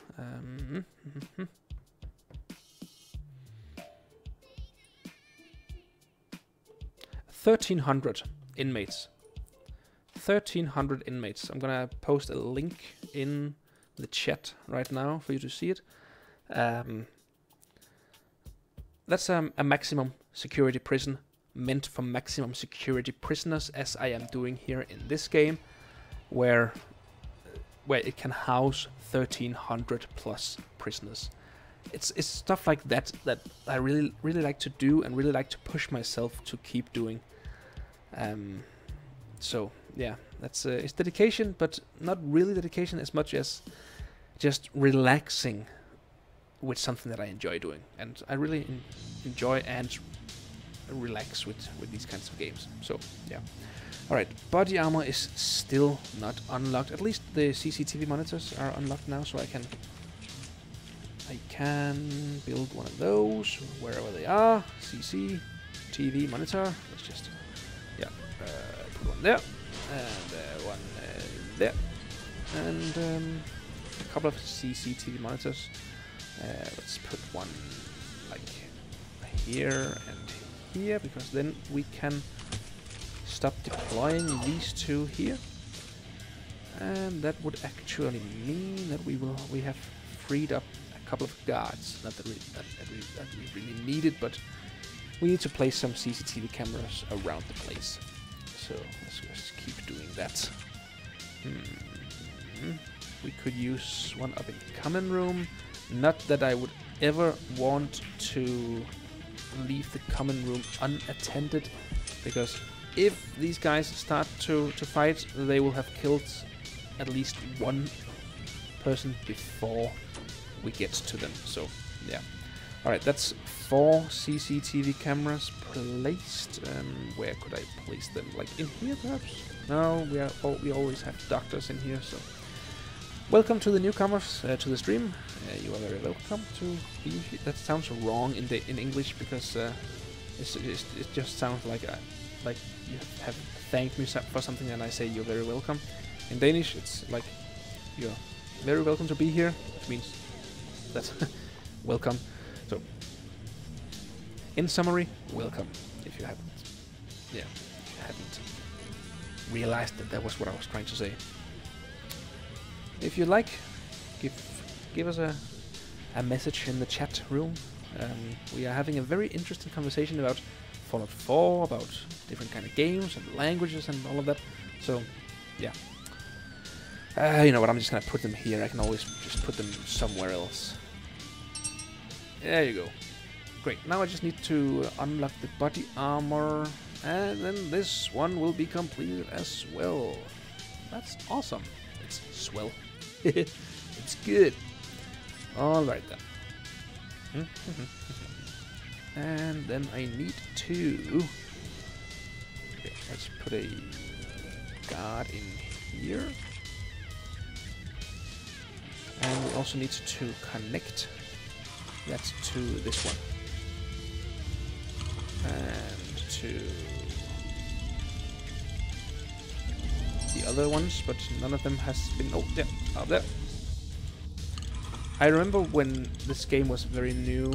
1,300 inmates. 1,300 inmates. I'm gonna post a link in the chat right now for you to see it. That's a maximum security prison meant for maximum security prisoners, as I am doing here in this game, where it can house 1,300 plus prisoners. It's stuff like that that I really like to do and really like to push myself to keep doing. So yeah, that's it's dedication, but not really dedication as much as just relaxing with something that I enjoy doing, and I really enjoy and relax with these kinds of games. So yeah. Alright, body armor is still not unlocked. At least the CCTV monitors are unlocked now, so I can build one of those wherever they are. CCTV monitor. Let's just put one there and one there, and a couple of CCTV monitors. Let's put one like here and here, because then we can stop deploying these two here, and that would actually mean that we have freed up a couple of guards. Not that we really need it, but we need to place some CCTV cameras around the place. So let's just keep doing that. We could use one up in common room. Not that I would ever want to leave the common room unattended, because if these guys start to fight, they will have killed at least one person before we get to them. So yeah. Alright, that's 4 CCTV cameras placed. Where could I place them? Like in here perhaps? No, we always have doctors in here, so welcome to the newcomers to the stream. You are very welcome to be here. That sounds wrong in English, because it just sounds like you have thanked me for something and I say you're very welcome. In Danish, it's like you're very welcome to be here, which means that's welcome. So, in summary, welcome. If you hadn't realized that was what I was trying to say. If you like, give us a message in the chat room. We are having a very interesting conversation about Fallout 4, about different kind of games and languages and all of that. So, yeah. You know what, I'm just gonna put them here. I can always just put them somewhere else. There you go. Great. Now I just need to unlock the body armor, and then this one will be completed as well. That's awesome. It's swell. It's good. All right then. And then I need to... Okay, let's put a guard in here. And we also need to connect that to this one. And to the other ones, but none of them has been... Oh, yeah, up there. I remember when this game was very new,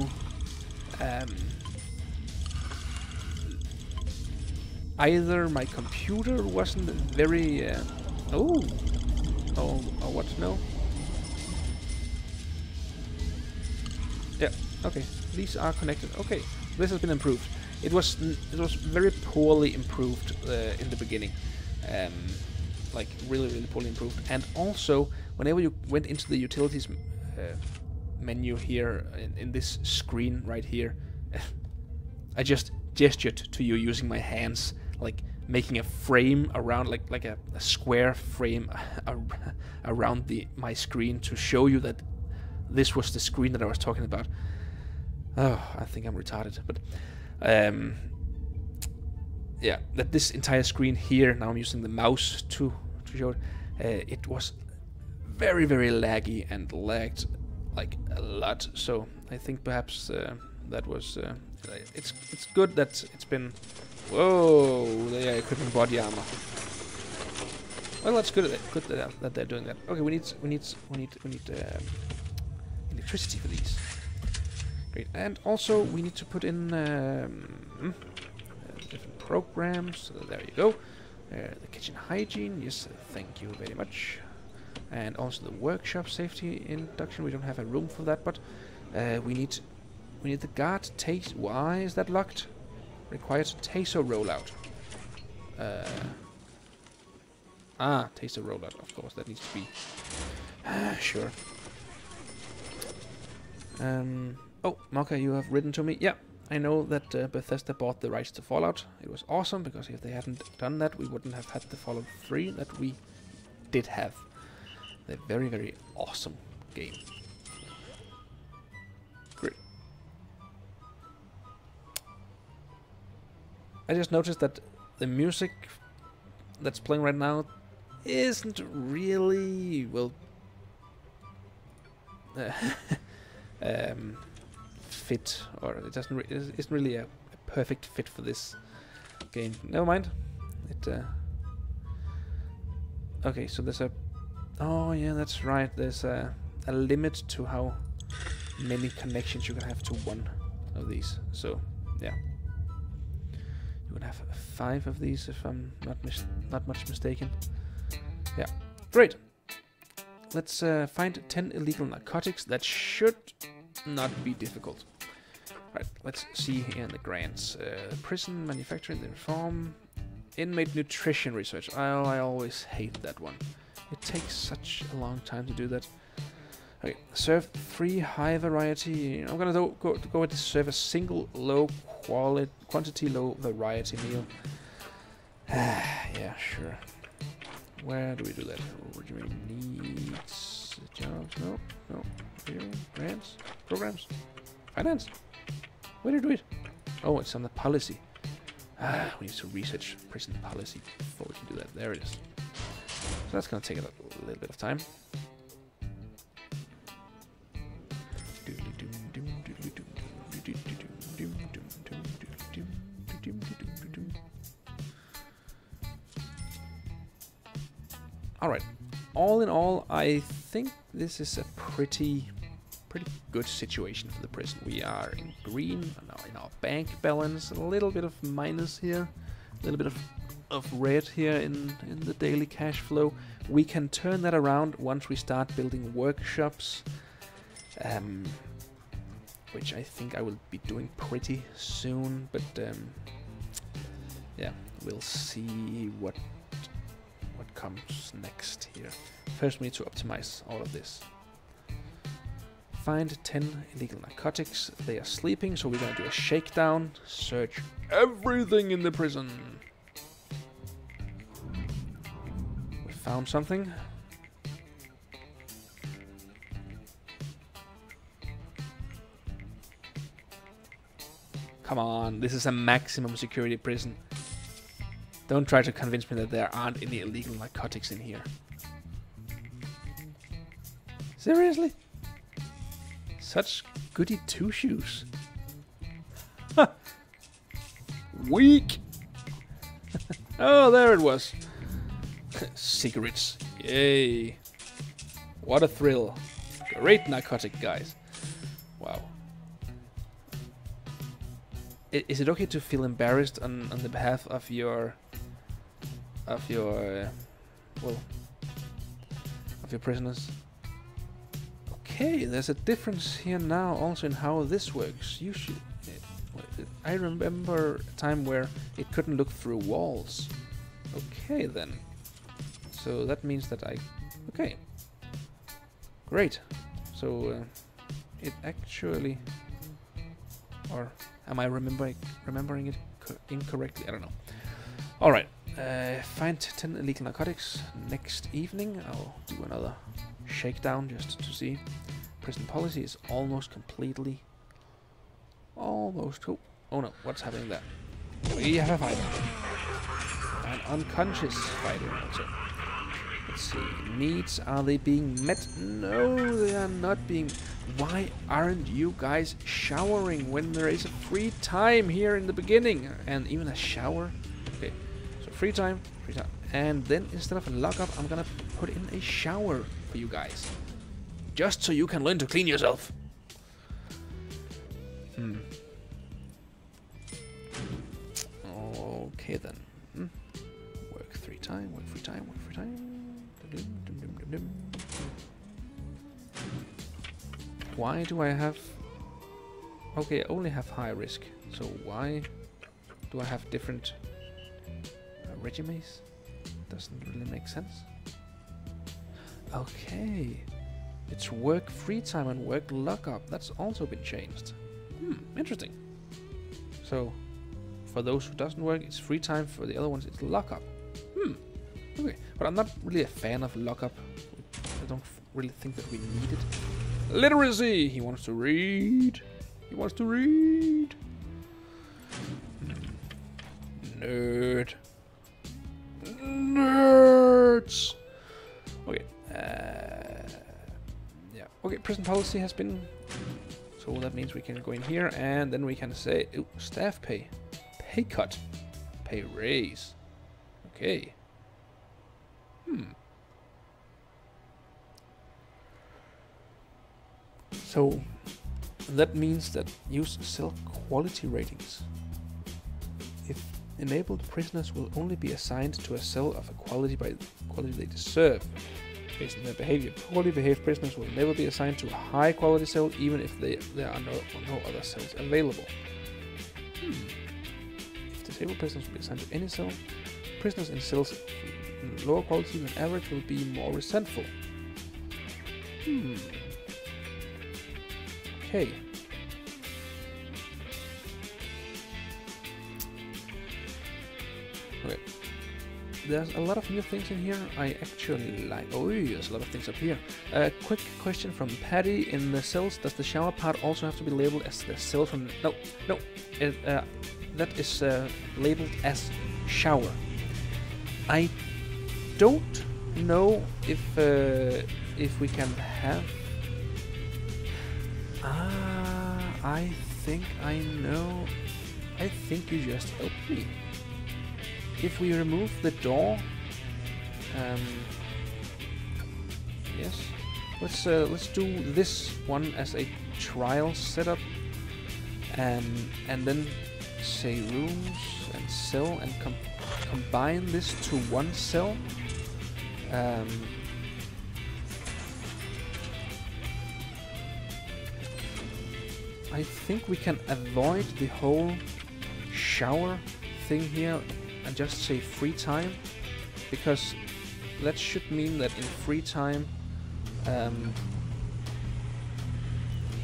either my computer wasn't very... oh, what? No? Yeah, okay. These are connected. Okay, this has been improved. It was very poorly improved in the beginning. Like, really poorly improved. And also, whenever you went into the utilities menu here, in this screen right here, I just gestured to you using my hands, like making a frame around, like a square frame around my screen to show you that this was the screen that I was talking about. Oh, I think I'm retarded, but yeah, that this entire screen here, now I'm using the mouse to show it, it was very laggy and lagged like a lot, so I think perhaps that was it's good that it's been... Whoa, they are equipping body armor. Well, that's good that they're doing that. Okay, we need electricity for these. Great, and also we need to put in different programs. So there you go. The kitchen hygiene, yes, thank you very much. And also the workshop safety induction. We don't have a room for that, but we need the guard taser. Why is that locked? Requires taser rollout. Taser rollout, of course, that needs to be... sure. Oh, Mocha, you have written to me. Yeah, I know that Bethesda bought the rights to Fallout. It was awesome, because if they hadn't done that, we wouldn't have had the Fallout 3 that we did have. A very awesome game. Great. I just noticed that the music that's playing right now isn't really, well, fit, or it isn't really a perfect fit for this game. Never mind. Okay, so there's a... Oh yeah, that's right. There's a limit to how many connections you can have to one of these. So yeah, you can have 5 of these if I'm not much mistaken. Yeah, great. Let's find 10 illegal narcotics. That should not be difficult. Right, let's see here in the grants. Prison, manufacturing, the reform, inmate nutrition research. Oh, I always hate that one. It takes such a long time to do that. Okay, serve 3 high variety. I'm gonna go with serve a single low quantity, low variety meal. Yeah, sure. Where do we do that? Original needs jobs? No. Grants? Programs? Finance? Where do you do it? Oh, it's on the policy. We need to research prison policy before we can do that. There it is. So that's going to take a little bit of time. Alright, all in all, I think this is a pretty good situation for the prison. We are in green in our bank balance, a little bit of minus here, a little bit of red here in the daily cash flow. We can turn that around once we start building workshops, which I think I will be doing pretty soon, but yeah, we'll see what comes next here. First we need to optimize all of this. find 10 illegal narcotics. They are sleeping, so we're gonna do a shakedown. Search everything in the prison. We found something. Come on, this is a maximum security prison. Don't try to convince me that there aren't any illegal narcotics in here. Seriously? Such goody two-shoes. Weak! Oh, there it was. Cigarettes. Yay. What a thrill. Great narcotic, guys. Wow. Is it okay to feel embarrassed on the behalf of your prisoners? Okay, there's a difference here now also in how this works. I remember a time where it couldn't look through walls. Okay then. So that means that okay. Great. So it actually, or am I remembering it incorrectly? I don't know. All right. Find 10 illegal narcotics. Next evening, I'll do another shakedown just to see. Prison policy is almost completely. Almost. Oh no! What's happening there? We have a fighter. An unconscious fighter. Also. Let's see. Needs, are they being met? No, they are not being. Why aren't you guys showering when there is a free time here in the beginning? And even a shower? Okay, so free time. And then instead of a lockup, I'm gonna put in a shower for you guys. Just so you can learn to clean yourself. Okay then. Work free time, work free time, work free time. Why do I have... Okay, I only have high risk. So why do I have different regimes? Doesn't really make sense. Okay. It's work free time and work lockup. That's also been changed. Interesting. So for those who doesn't work, it's free time. For the other ones, it's lockup. Okay, but I'm not really a fan of lockup. I don't really think that we need it. Literacy! He wants to read. He wants to read. Nerd. Nerds! Okay. Yeah. Okay, prison policy has been... So that means we can go in here and then we can say... Ooh, staff pay. Pay cut. Pay raise. Okay. So that means that use cell quality ratings. If enabled, prisoners will only be assigned to a cell of a quality by the quality they deserve, based on their behavior. Poorly behaved prisoners will never be assigned to a high quality cell, even if there are no other cells available. If disabled prisoners will be assigned to any cell, prisoners in cells lower quality than average will be more resentful. Okay. Okay. There's a lot of new things in here I actually like. Oh, there's a lot of things up here. Quick question from Patty. In the cells, does the shower part also have to be labeled as the cell from... No. That is labeled as shower. I don't know if we can have... I think I know. I think you just helped me. If we remove the door, yes, let's do this one as a trial setup, and then say rooms and cell and combine this to one cell. I think we can avoid the whole shower thing here and just say free time, because that should mean that in free time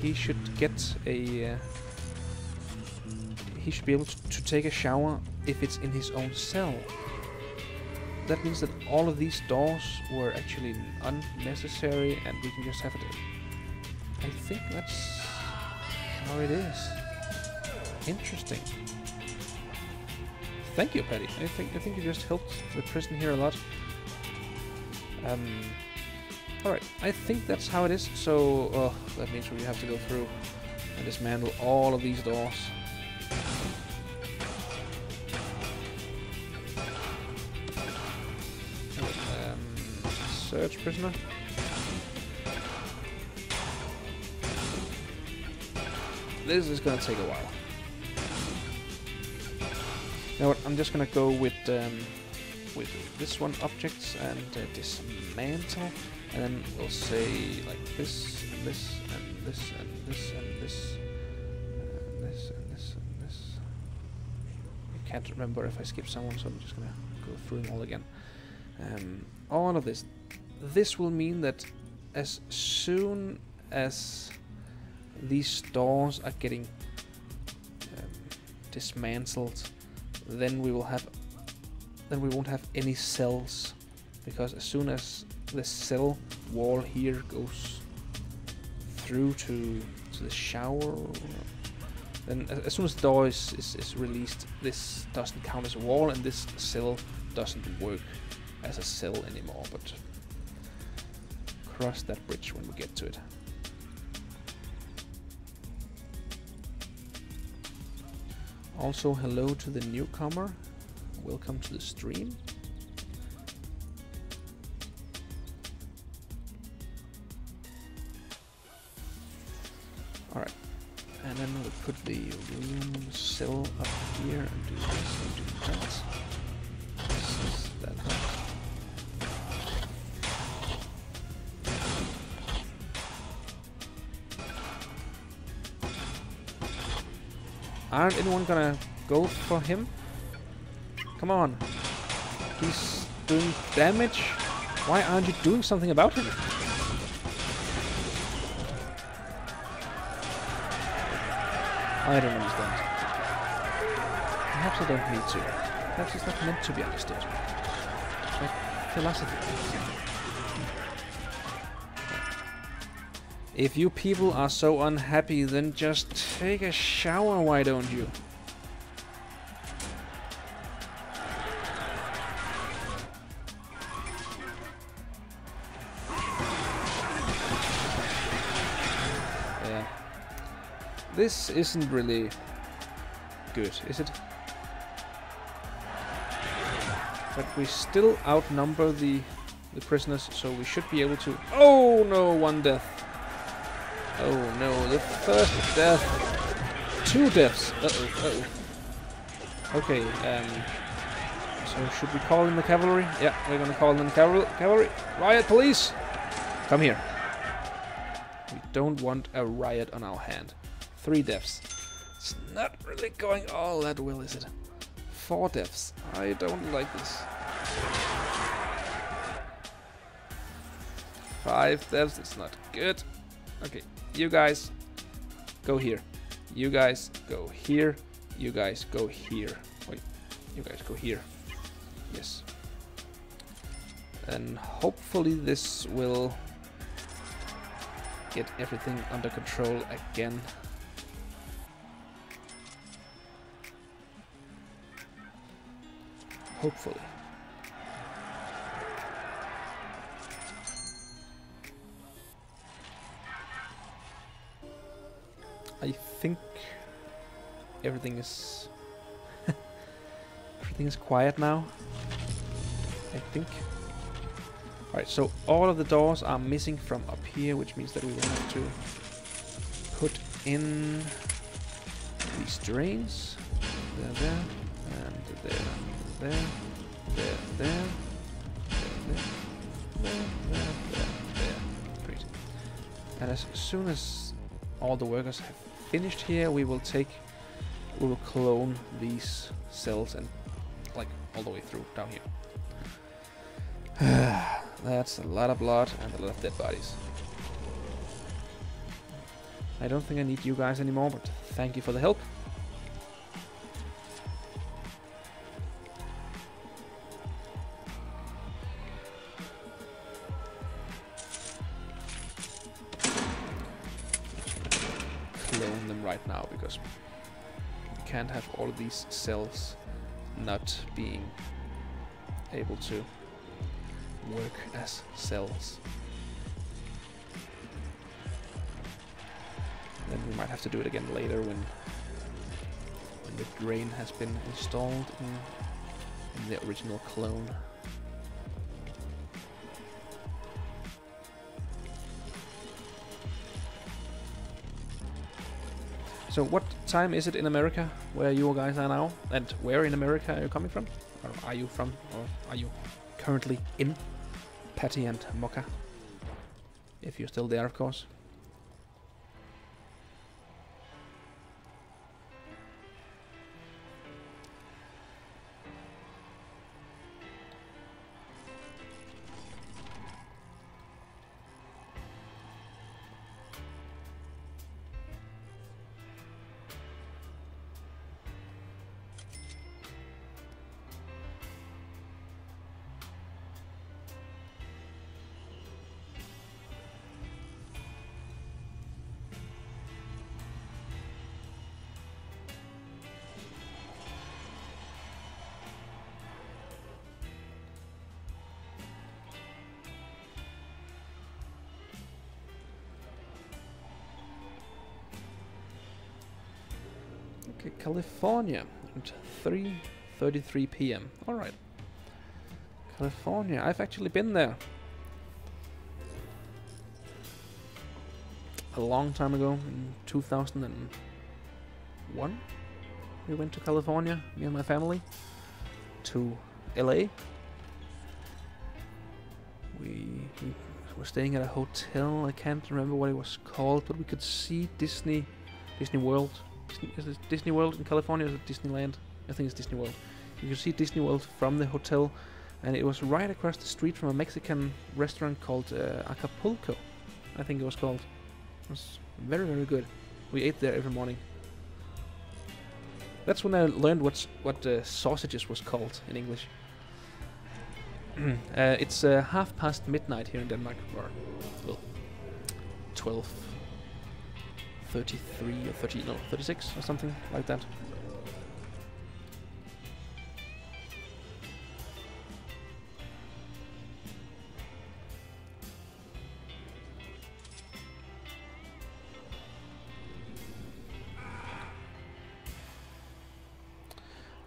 he should get a... he should be able to take a shower if it's in his own cell. That means that all of these doors were actually unnecessary and we can just have it. I think that's how it is. Interesting. Thank you, Patty. I think you just helped the prison here a lot. Alright, I think that's how it is. So, that means we have to go through and dismantle all of these doors. Search prisoner. This is gonna take a while. You know what? I'm just gonna go with this one, objects, and dismantle, and then we'll say like this and this and this and this and this and this and this and this. I can't remember if I skipped someone, so I'm just gonna go through them all again. All of this. This will mean that as soon as these doors are getting dismantled, then we won't have any cells, because as soon as the cell wall here goes through to the shower, then as soon as the door is released, this doesn't count as a wall and this cell doesn't work as a cell anymore, but cross that bridge when we get to it. Also, hello to the newcomer. Welcome to the stream. Alright. And then we'll put the room cell up here and do this and do that. This, that. Aren't anyone gonna go for him? Come on. He's doing damage. Why aren't you doing something about him? I don't understand. Perhaps I don't need to. Perhaps it's not meant to be understood. Like philosophy. If you people are so unhappy, then just take a shower, why don't you? Yeah. This isn't really good, is it? But we still outnumber the prisoners, so we should be able to... Oh no, one death. Oh no, the first death. 2 deaths. Uh-oh, uh-oh. Okay, so should we call in the cavalry? Yeah, we're gonna call in the cavalry. Riot police! Come here. We don't want a riot on our hand. 3 deaths. It's not really going all that well, is it? 4 deaths. I don't like this. 5 deaths, it's not good. Okay, you guys go here. You guys go here. You guys go here. Wait, you guys go here. Yes. And hopefully this will get everything under control again. Hopefully. I think everything is everything is quiet now. I think. Alright, so all of the doors are missing from up here, which means that we will have to put in these drains. There, and there, there. Great. And as soon as all the workers have finished here, we will clone these cells and like all the way through down here. That's a lot of blood and a lot of dead bodies. I don't think I need you guys anymore, but thank you for the help. Clone them right now, because we can't have all of these cells not being able to work as cells. Then we might have to do it again later when the drain has been installed in the original clone. So what time is it in America where you guys are now? And where in America are you coming from? Or are you from? Or are you currently in Patty and Mocha? If you're still there, of course. Okay, California at 3:33 p.m. Alright. California, I've actually been there. A long time ago, in 2001. We went to California, me and my family, to LA. We were staying at a hotel, I can't remember what it was called, but we could see Disney World. Is it Disney World in California, or is it Disneyland? I think it's Disney World. You could see Disney World from the hotel, and it was right across the street from a Mexican restaurant called Acapulco, I think it was called. It was very, very good. We ate there every morning. That's when I learned what sausages was called in English. It's midnight here in Denmark, or well, 12:33 or 36 or something like that.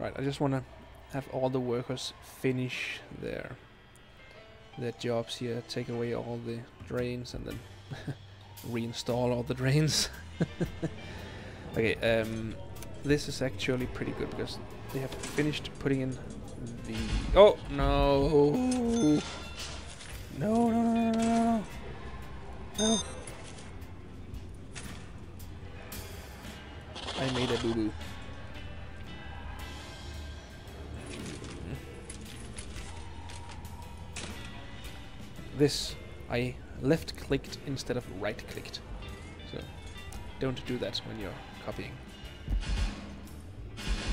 Right, I just want to have all the workers finish their jobs here, take away all the drains, and then reinstall all the drains. Okay, this is actually pretty good because they have finished putting in the... Oh, no! No, no, no, no, no, no! I made a boo-boo. This, I left-clicked instead of right-clicked. So, don't do that when you're copying.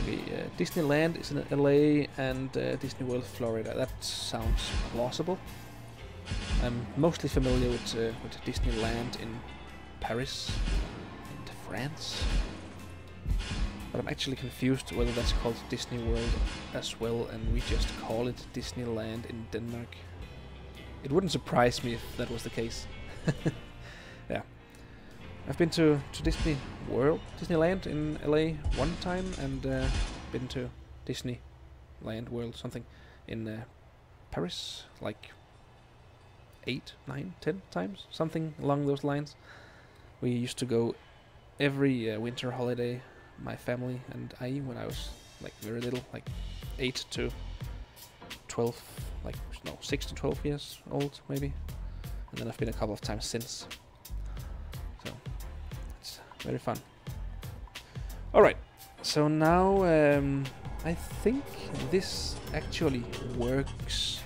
Okay, Disneyland is in LA and Disney World, Florida. That sounds plausible. I'm mostly familiar with Disneyland in Paris and France. But I'm actually confused whether that's called Disney World as well, and we just call it Disneyland in Denmark. It wouldn't surprise me if that was the case. Yeah. I've been to Disneyland in LA one time, and been to Disneyland World something in Paris like 8, 9, 10 times, something along those lines. We used to go every winter holiday, my family and I, when I was like very little, like 8 to 12, like no, 6 to 12 years old maybe, and then I've been a couple of times since. So it's very fun. All right, so now I think this actually works.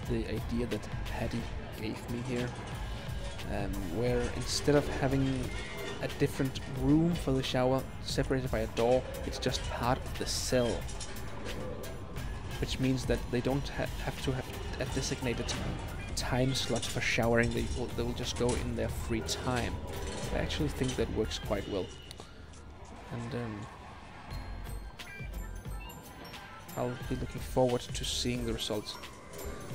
The idea that Patty gave me here, where instead of having a different room for the shower, separated by a door. It's just part of the cell, which means that they don't have to have a designated time slot for showering. They will just go in their free time. I actually think that works quite well, and I'll be looking forward to seeing the results.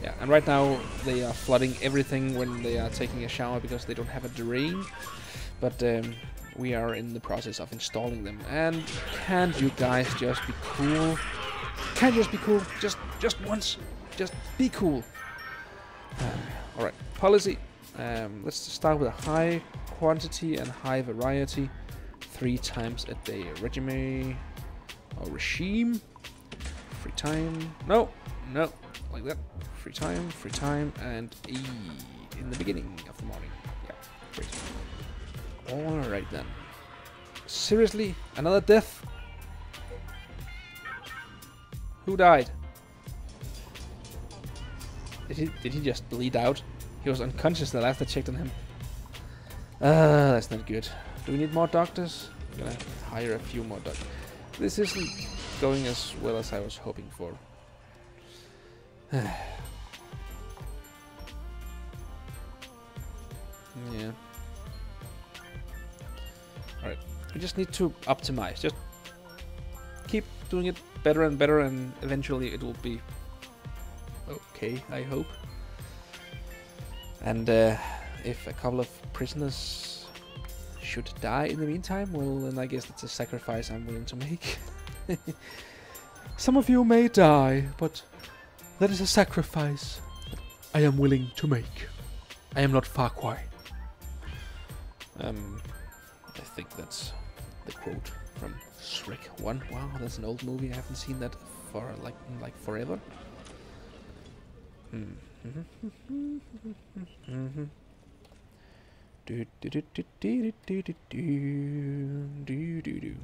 Yeah, and right now they are flooding everything when they are taking a shower because they don't have a drain. But we are in the process of installing them. And can't you guys just be cool? Can't just be cool? Just once. Just be cool. Alright, policy. Let's start with a high quantity and high variety. 3 times a day. Regime. Or regime. Free time. No, like that. Free time, and E in the beginning of the morning. Yeah, great. Alright then. Seriously? Another death? Who died? Did he just bleed out? He was unconscious the last I checked on him. That's not good. Do we need more doctors? I'm gonna hire a few more doctors. This isn't going as well as I was hoping for. Yeah. Alright. We just need to optimize. Just keep doing it better and better, and eventually it will be okay, I hope. And if a couple of prisoners should die in the meantime, well, then I guess that's a sacrifice I'm willing to make. Some of you may die, but that is a sacrifice I am willing to make. I am not Far Cry. I think that's the quote from Shrek 1. Wow, that's an old movie. I haven't seen that for like forever. Do do do do do do do do do do.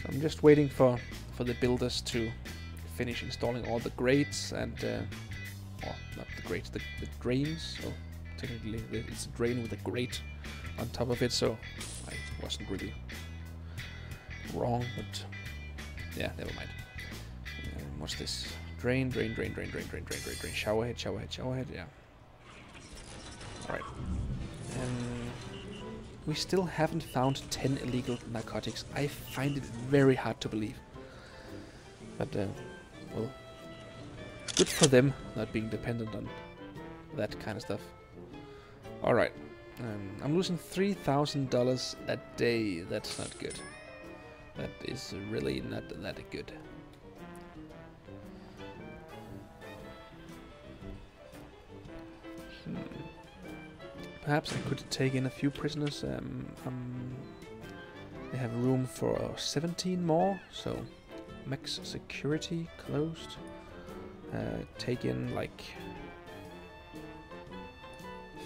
So I'm just waiting for the builders to finish installing all the grates and or not the grates, the drains. So technically it's a drain with a grate on top of it, so I wasn't really wrong, but yeah, never mind. What's this? Drain, shower head, yeah. Alright. We still haven't found 10 illegal narcotics. I find it very hard to believe. But, well, good for them not being dependent on that kind of stuff. Alright. I'm losing $3,000 a day. That's not good. That is really not that good. Perhaps I could take in a few prisoners. They have room for 17 more, so max security closed. Take in like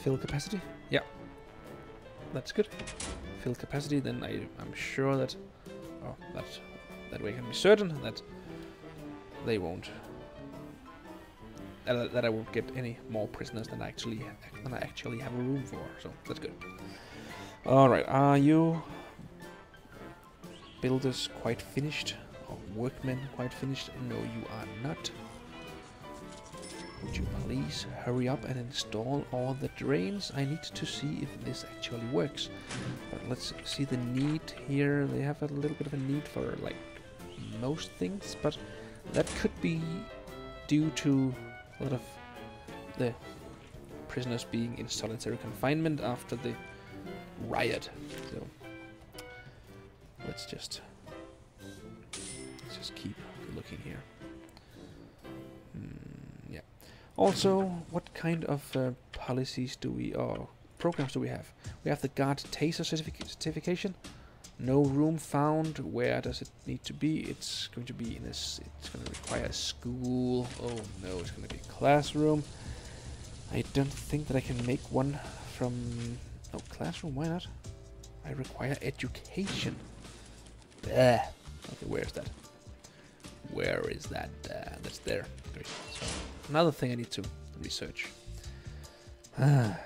fill capacity. Yeah, that's good. Fill capacity. Then I'm sure that that way I can be certain that they won't. That I won't get any more prisoners than I actually have a room for. So that's good. All right, are you builders quite finished? Or workmen quite finished? No, you are not. Would you please hurry up and install all the drains? I need to see if this actually works. But let's see the need here. They have a little bit of a need for like most things, but that could be due to a lot of the prisoners being in solitary confinement after the riot. So let's just keep looking here. Yeah. Also, what kind of policies do we or programs do we have? We have the guard taser certification. No room found. Where does it need to be? It's going to be in this. It's going to require a school. Oh no, it's going to be a classroom. I don't think that I can make one from. Oh, classroom. Why not? I require education. Okay, where is that? Where is that? That's there. Great. So another thing I need to research. I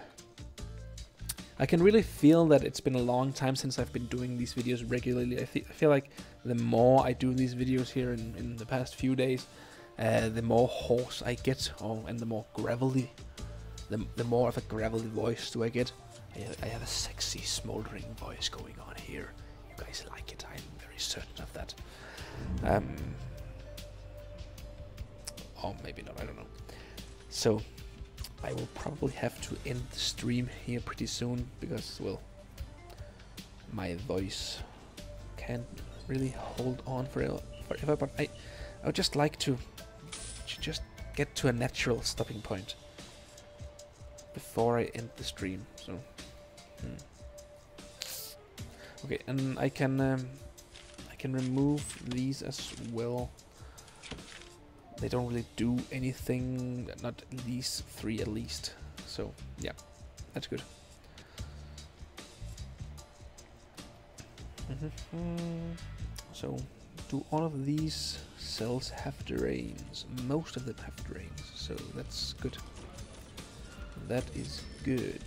can really feel that it's been a long time since I've been doing these videos regularly. I feel like the more I do these videos here in the past few days, the more hoarse I get, and the more gravelly, the more of a gravelly voice do I get. I have a sexy, smoldering voice going on here. You guys like it, I'm very certain of that. Or maybe not, I don't know. So, I will probably have to end the stream here pretty soon, because, well, my voice can't really hold on forever, but I would just like to just get to a natural stopping point before I end the stream. So, okay, and I can remove these as well. They don't really do anything, not these three at least. So yeah, that's good. So do all of these cells have drains? Most of them have drains, so that's good. That is good.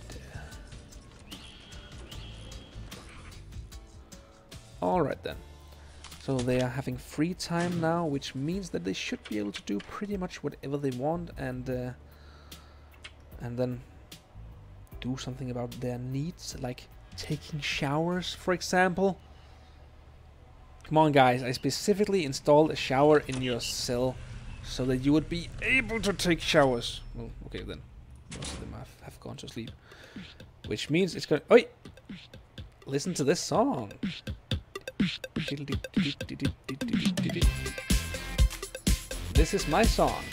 Alright then. So they are having free time now, which means that they should be able to do pretty much whatever they want, and then do something about their needs, like taking showers, for example. Come on, guys! I specifically installed a shower in your cell so that you would be able to take showers. Well, okay then. Most of them have gone to sleep, which means it's going. Oi! Listen to this song. This is my song,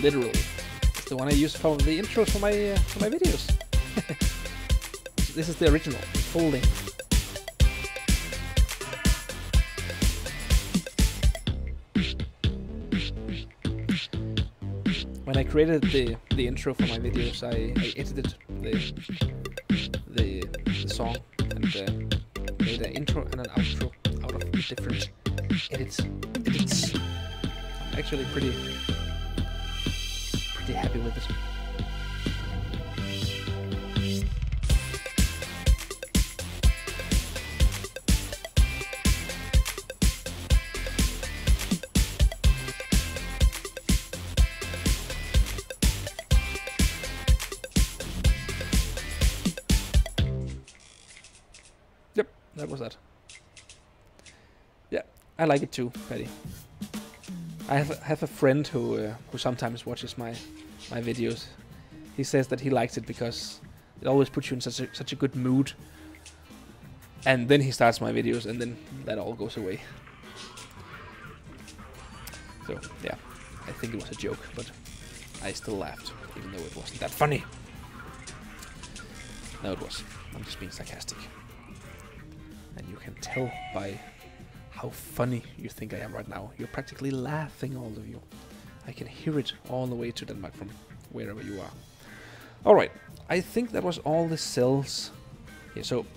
literally. It's the one I use for the intros for my videos. This is the original, full length. When I created the intro for my videos, I edited the song and made an intro and an outro out of different edits. I'm actually pretty happy with this. Yep, that was that. Yeah, I like it too, Patty. I have a friend who sometimes watches my videos. He says that he likes it because it always puts you in such a good mood. And then he starts my videos, and then that all goes away. So yeah, I think it was a joke, but I still laughed, even though it wasn't that funny. No, it was. I'm just being sarcastic. And you can tell by how funny you think I am right now. You're practically laughing, all of you. I can hear it all the way to Denmark from wherever you are. Alright, I think that was all the cells. Yeah, so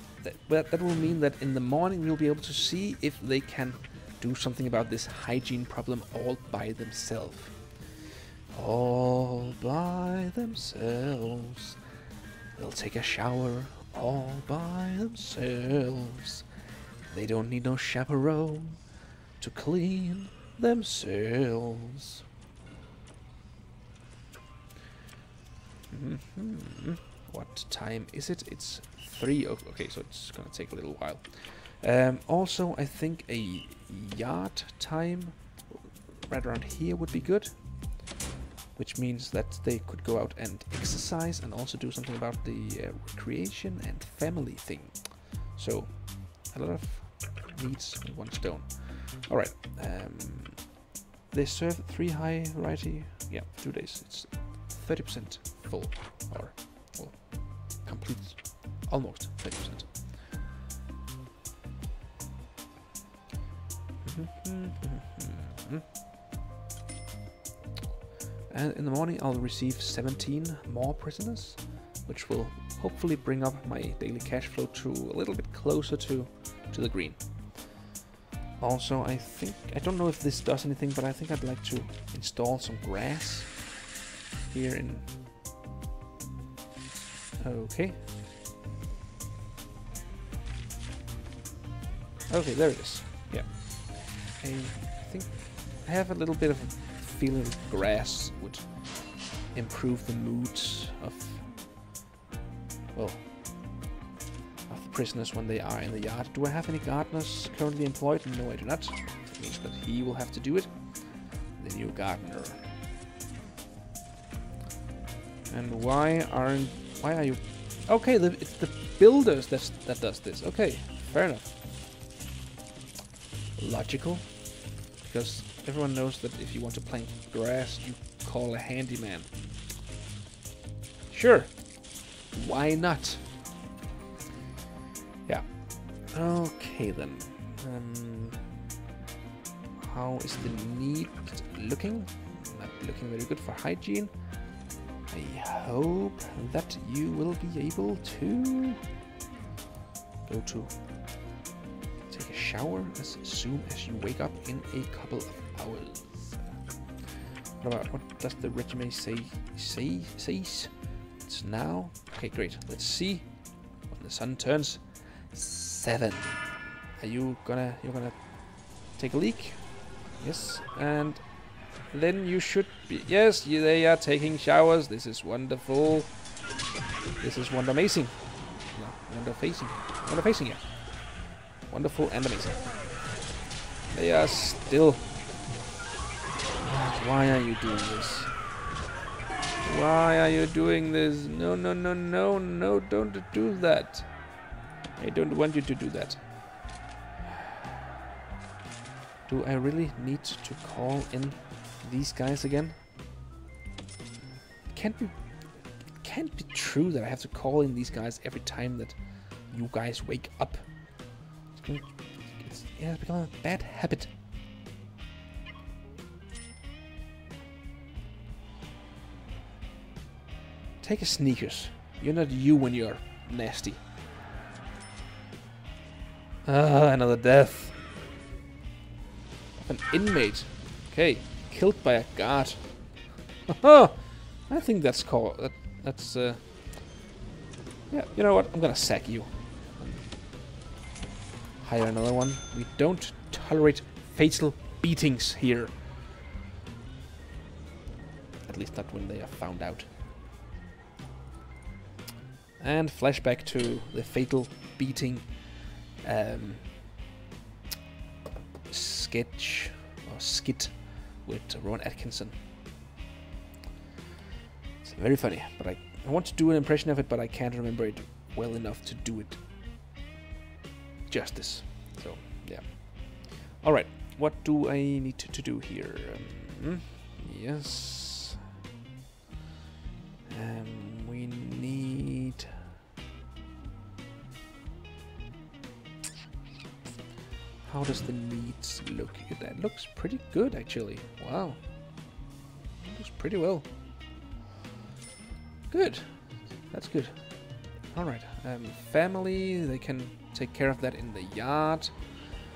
that will mean that in the morning we'll be able to see if they can do something about this hygiene problem all by themselves. All by themselves. They'll take a shower all by themselves. They don't need no chaperone to clean themselves. What time is it? It's 3. Okay, so it's gonna take a little while. Also, I think a yard time right around here would be good, which means that they could go out and exercise and also do something about the recreation and family thing. So a lot of needs in one stone. Alright, they serve 3 high variety. Yeah, 2 days. It's 30% full, or well, complete, almost 30%. And in the morning I'll receive 17 more prisoners, which will hopefully bring up my daily cash flow to a little bit closer to the green. Also, I think, I don't know if this does anything, but I think I'd like to install some grass here in... Okay. Okay, there it is. Yeah. I think I have a little bit of a feeling grass would improve the moods of, well, of the prisoners when they are in the yard. Do I have any gardeners currently employed? No, I do not. That means that he will have to do it. The new gardener. And why are you... Okay, it's the builders that does this. Okay, fair enough. Logical. Because everyone knows that if you want to plant grass, you call a handyman. Sure. Why not? Yeah. Okay then. How is the need looking? Not looking very good for hygiene. I hope that you will be able to go to take a shower as soon as you wake up in a couple of hours. What does the resume says? It's now. Okay, great. Let's see when the sun turns 7. You're gonna take a leak? Yes, and then you should be. Yes, they are taking showers. This is wonderful. This is amazing. No, wonder-facing, yeah. Wonderful and amazing. They are still. Why are you doing this? Why are you doing this? No, no, no, no, no, don't do that. I don't want you to do that. Do I really need to call in these guys again? It can't be true that I have to call in these guys every time that you guys wake up. It's become a bad habit. Take a sneakers. You're not you when you're nasty. Ah, another death. An inmate. Okay, killed by a guard. I think that's called. That's yeah. You know what? I'm gonna sack you. Hire another one. We don't tolerate fatal beatings here. At least not when they are found out. And flashback to the fatal beating sketch or skit with Ron Atkinson. It's very funny, but I want to do an impression of it, but I can't remember it well enough to do it justice. So yeah. All right, what do I need to do here? Yes. We need. How does the needs look? That looks pretty good, actually. Wow. Looks pretty well. Good. That's good. Alright. Family, they can take care of that in the yard.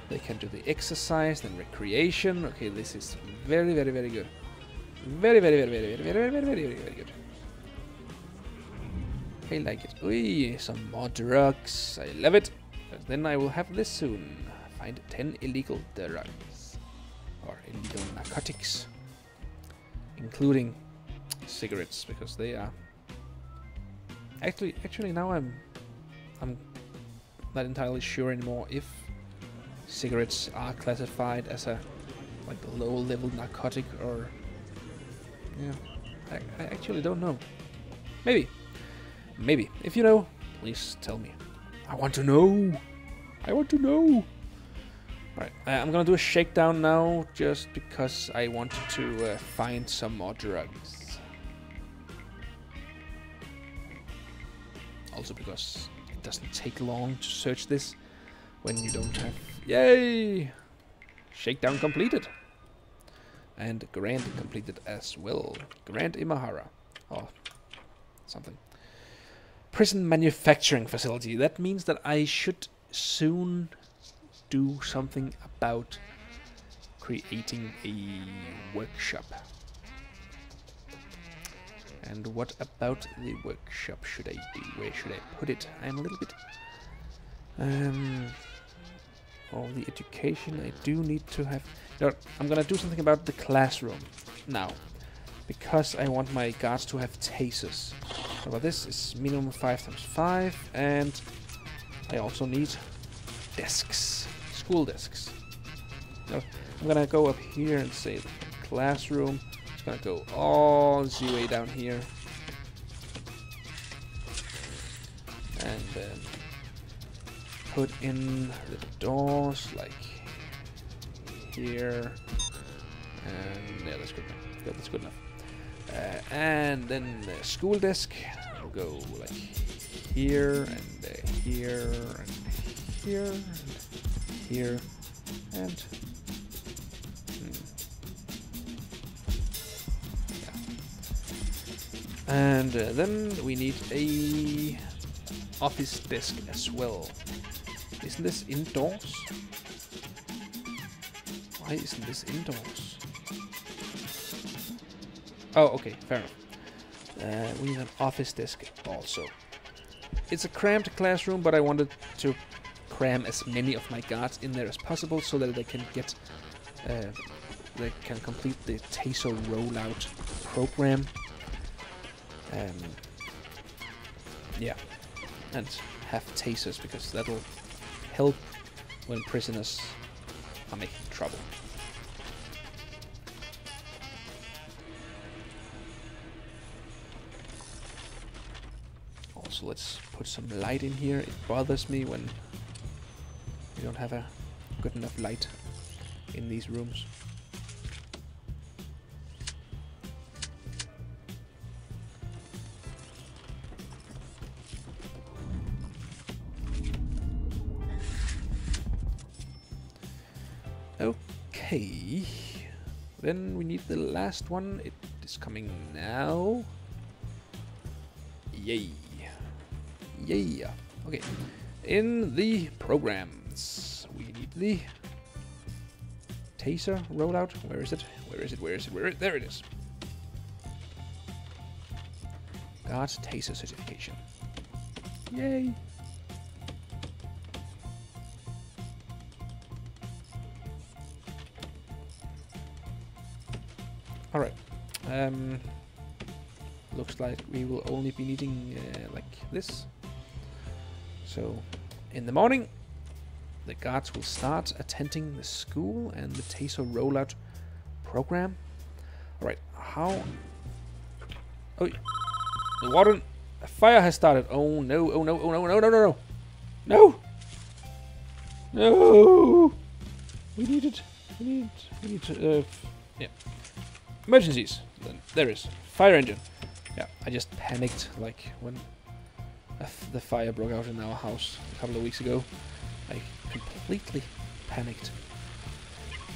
They can do the exercise, then recreation. Okay, this is very, very, very good. Very, very, very, very, very, very, very, very, very, very good. I like it. Ooh, some more drugs. I love it. But then I will have this soon. Find 10 illegal drugs. Or illegal narcotics. Including cigarettes, because they are... Actually now I'm not entirely sure anymore if cigarettes are classified as a like low-level narcotic or... Yeah, I actually don't know. Maybe. If you know, please tell me. I want to know. Alright, I'm gonna do a shakedown now, just because I wanted to find some more drugs. Also because it doesn't take long to search this when you don't have... Yay! Shakedown completed. And Grand completed as well. Grand Imahara. Or something. Prison manufacturing facility. That means that I should soon do something about creating a workshop. And what about the workshop should I do? Where should I put it? I'm a little bit... all the education I do need to have... No, I'm gonna do something about the classroom now. Because I want my guards to have tasers. So about this is minimum 5x5, and I also need desks. School desks. Now, I'm gonna go up here and say the classroom. It's gonna go all the way down here. And put in the doors like here. And yeah, that's good enough. Yeah, that's good enough. And then the school desk will go like here and here and here and here and yeah. And then we need a office desk as well. Isn't this indoors? Why isn't this indoors? Oh, okay, fair enough. We need an office desk also. It's a cramped classroom, but I wanted to cram as many of my guards in there as possible so that they can get, they can complete the taser rollout program. Yeah, and have tasers because that'll help when prisoners are making trouble. So let's put some light in here. It bothers me when we don't have a good enough light in these rooms. Okay. Then we need the last one. It is coming now. Yay. Yeah. Okay. In the programs, we need the taser rollout. Where is it? Where is it? Where is it? Where is it? There it is. Guard taser certification. Yay. All right. Looks like we will only be needing like this. So, in the morning, the guards will start attending the school and the taser rollout program. Alright, how... Oh, the warden... A fire has started. Oh no, oh no, oh no, no, no, no, no! No! No! We need it. We need to, yeah. Emergencies. Then there is. Fire engine. Yeah, I just panicked, like, when... the fire broke out in our house a couple of weeks ago. I completely panicked.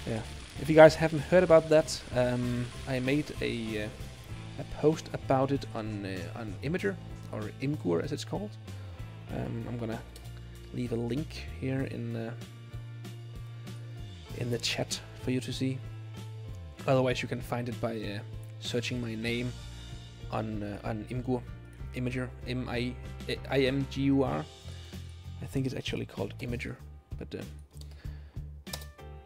Yeah. If you guys haven't heard about that, I made a post about it on Imager, or Imgur as it's called. I'm gonna leave a link here in the chat for you to see. Otherwise, you can find it by searching my name on Imgur. Imager, I-M-G-U-R. I think it's actually called Imager, but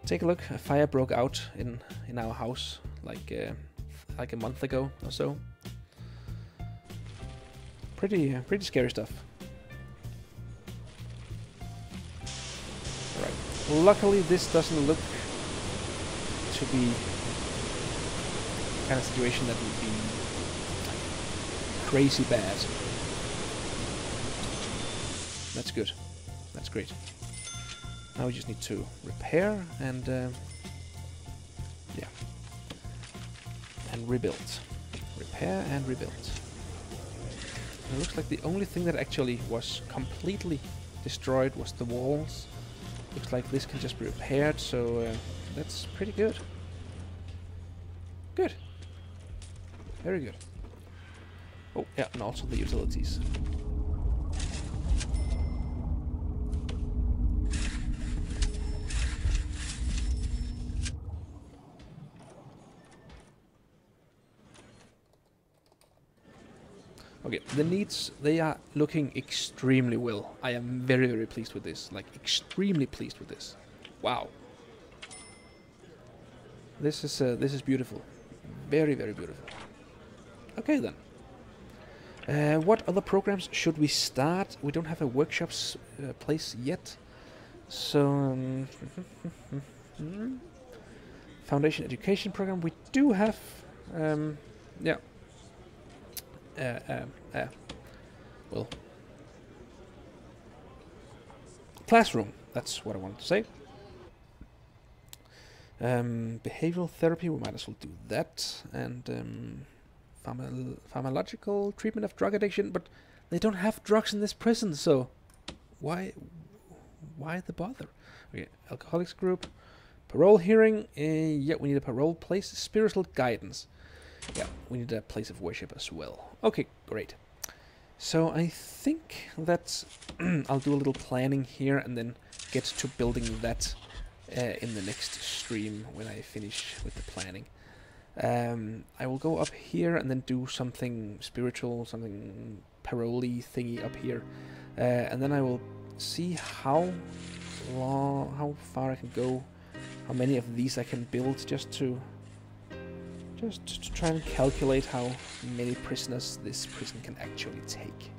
take a look. A fire broke out in our house like a month ago or so. Pretty scary stuff. All right. Luckily, this doesn't look to be the kind of situation that would be crazy bad. That's good. That's great. Now we just need to repair and yeah, and rebuild. Repair and rebuild. It looks like the only thing that actually was completely destroyed was the walls. Looks like this can just be repaired, so that's pretty good. Good. Very good. Oh, yeah, and also the utilities. Okay, the needs, they are looking extremely well. I am very, very pleased with this. Like, extremely pleased with this. Wow. This is beautiful. Very, very beautiful. Okay, then. What other programs should we start? We don't have a workshops place yet. So, foundation education program. We do have, yeah. Well, classroom. That's what I wanted to say. Behavioral therapy. We might as well do that. And pharmacological treatment of drug addiction. But they don't have drugs in this prison, so why the bother? Okay, alcoholics group. Parole hearing. Yeah, we need a parole place. Spiritual guidance. Yeah, we need a place of worship as well. Okay, great. So I think that I'll do a little planning here and then get to building that in the next stream when I finish with the planning. I will go up here and then do something spiritual, something parole-y thingy up here. And then I will see how far I can go, how many of these I can build, just to try and calculate how many prisoners this prison can actually take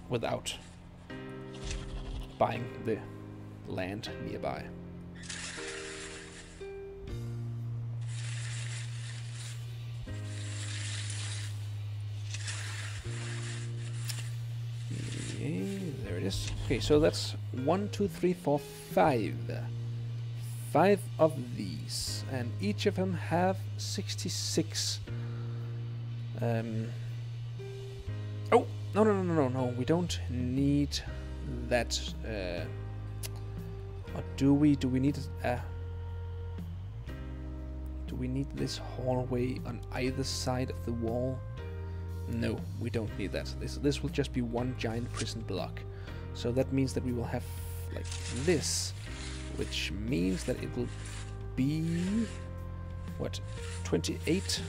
without buying the land nearby. There it is. Okay, so that's 1, 2, 3, 4, 5. 5 of these, and each of them have 66. Oh, no, we don't need that. Or do we? Do we need do we need this hallway on either side of the wall? No, we don't need that. This will just be one giant prison block. So that means that we will have like this, which means that it will be what, 28.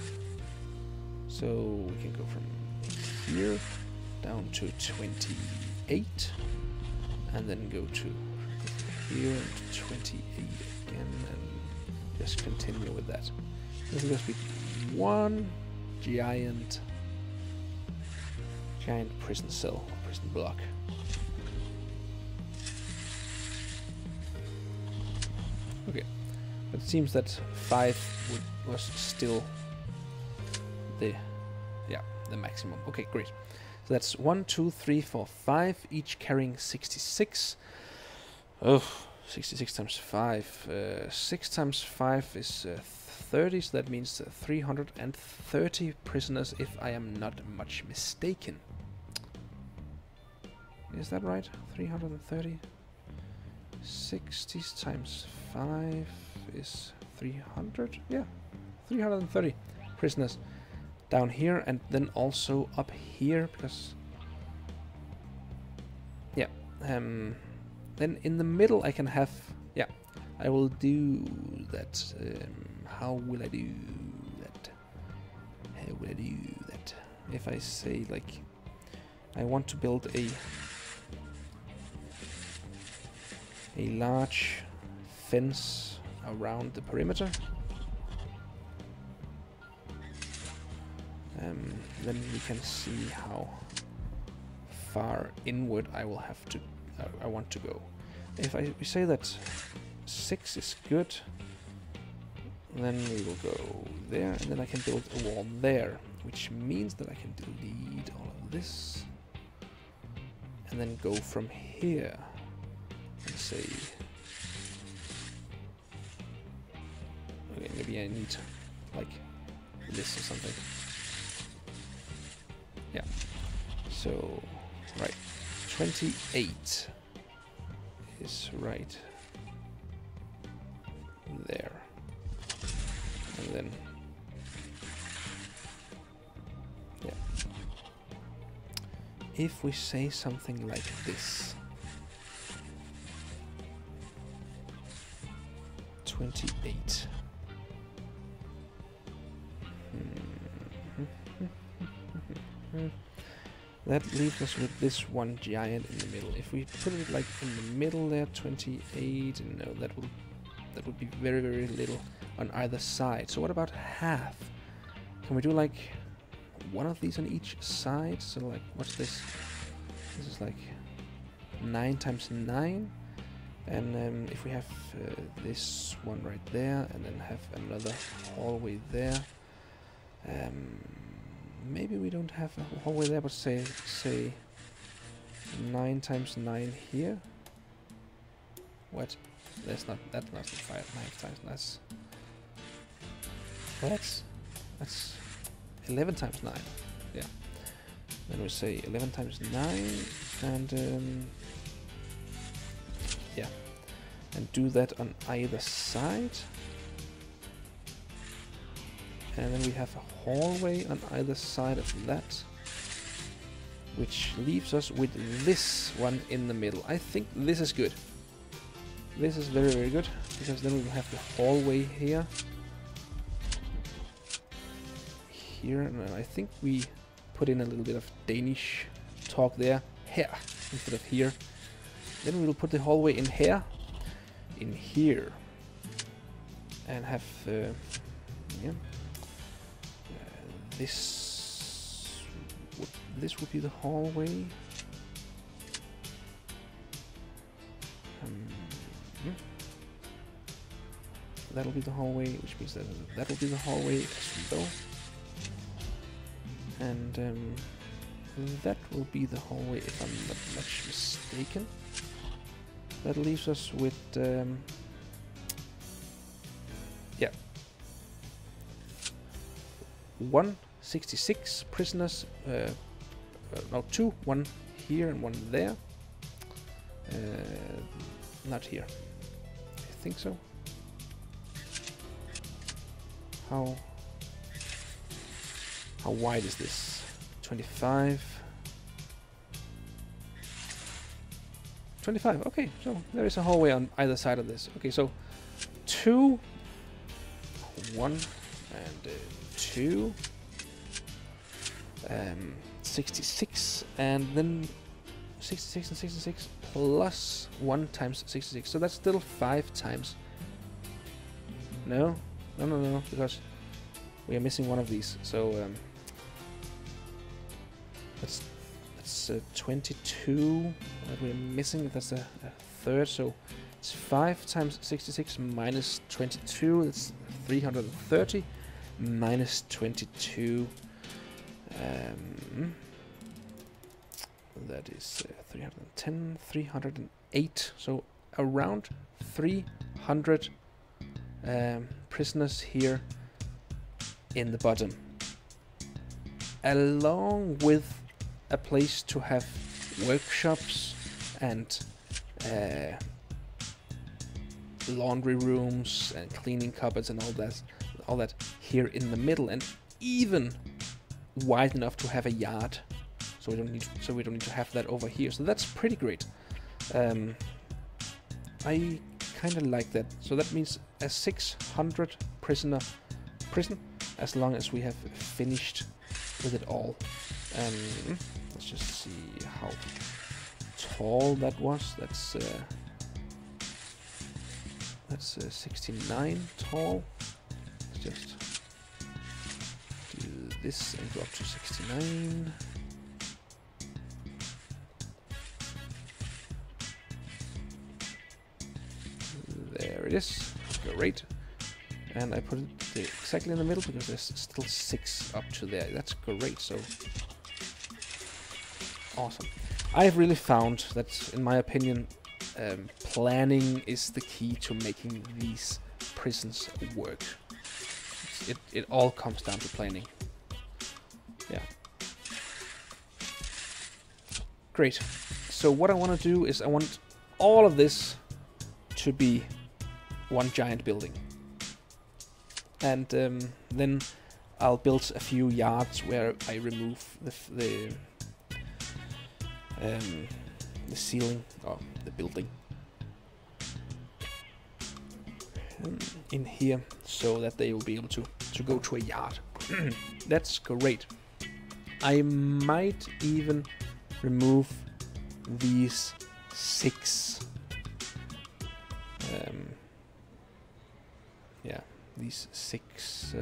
So we can go from here down to 28, and then go to here and 28 again, and just continue with that. This will just be one giant prison cell, prison block. Okay, but it seems that 5 was still the maximum. Okay, great. So that's 1, 2, 3, 4, 5, each carrying 66. Oh, 66 times 5. 6 times 5 is 30, so that means 330 prisoners, if I am not much mistaken. Is that right? 330? 60 times 5 is 300? Yeah, 330 prisoners down here, and then also up here, because yeah, then in the middle I can have, yeah, I will do that. How will I do that? How will I do that? If I say, like, I want to build a large fence around the perimeter, then we can see how far inward I will have to I want to go. If we say that 6 is good, then we will go there, and then I can build a wall there, which means that I can delete all of this and then go from here and say, okay, maybe I need like this or something. Yeah, so right, 28 is right there, and then yeah, if we say something like this, 28. That leaves us with this one giant in the middle. If we put it like in the middle there, 28, no, that would be very, very little on either side. So what about half? Can we do like one of these on each side? So like, what's this? This is like 9 times 9. And if we have this one right there, and then have another hallway there, maybe we don't have a hallway there, but say 9 times 9 here. What? That's not 9 times. That's 11 times 9. Yeah. Then we say 11 times 9, and yeah, and do that on either side. And then we have a hallway on either side of that, which leaves us with this one in the middle. I think this is good. This is very, very good, because then we will have the hallway here. Here, and I think we put in a little bit of Danish talk there. Here, instead of here. Then we will put the hallway in here. In here. And have... yeah. This would be the hallway. Yeah. That'll be the hallway, which means that will be the hallway as well. And that will be the hallway, if I'm not much mistaken. That leaves us with yeah, 166 prisoners. No, 2, 1 here and 1 there. Not here. I think so. How wide is this? 25. 25. Okay, so there is a hallway on either side of this. Okay, so 2, 1, and 2. 66, and then 66 and 66 plus 1 times 66. So that's still 5 times. No, because we are missing one of these. So that's 22 that we're missing. That's a third. So it's 5 times 66 minus 22. That's 330 minus 22. That is 310, 308. So around 300 prisoners here in the bottom, along with a place to have workshops and laundry rooms and cleaning cupboards and all that here in the middle, and even wide enough to have a yard, so we don't need to have that over here. So that's pretty great. I kind of like that. So that means a 600 prison, as long as we have finished with it all. Let's just see how tall that was. That's 69 tall. Let's just do this and go up to 69. There it is. Great. And I put it exactly in the middle because there's still 6 up to there. That's great. So awesome. I've really found that, in my opinion, planning is the key to making these prisons work. It all comes down to planning. Yeah. Great. So what I want to do is I want all of this to be one giant building. And then I'll build a few yards where I remove the ceiling or the building in here, so that they will be able to go to a yard. That's great. I might even remove these 6. Yeah, these 6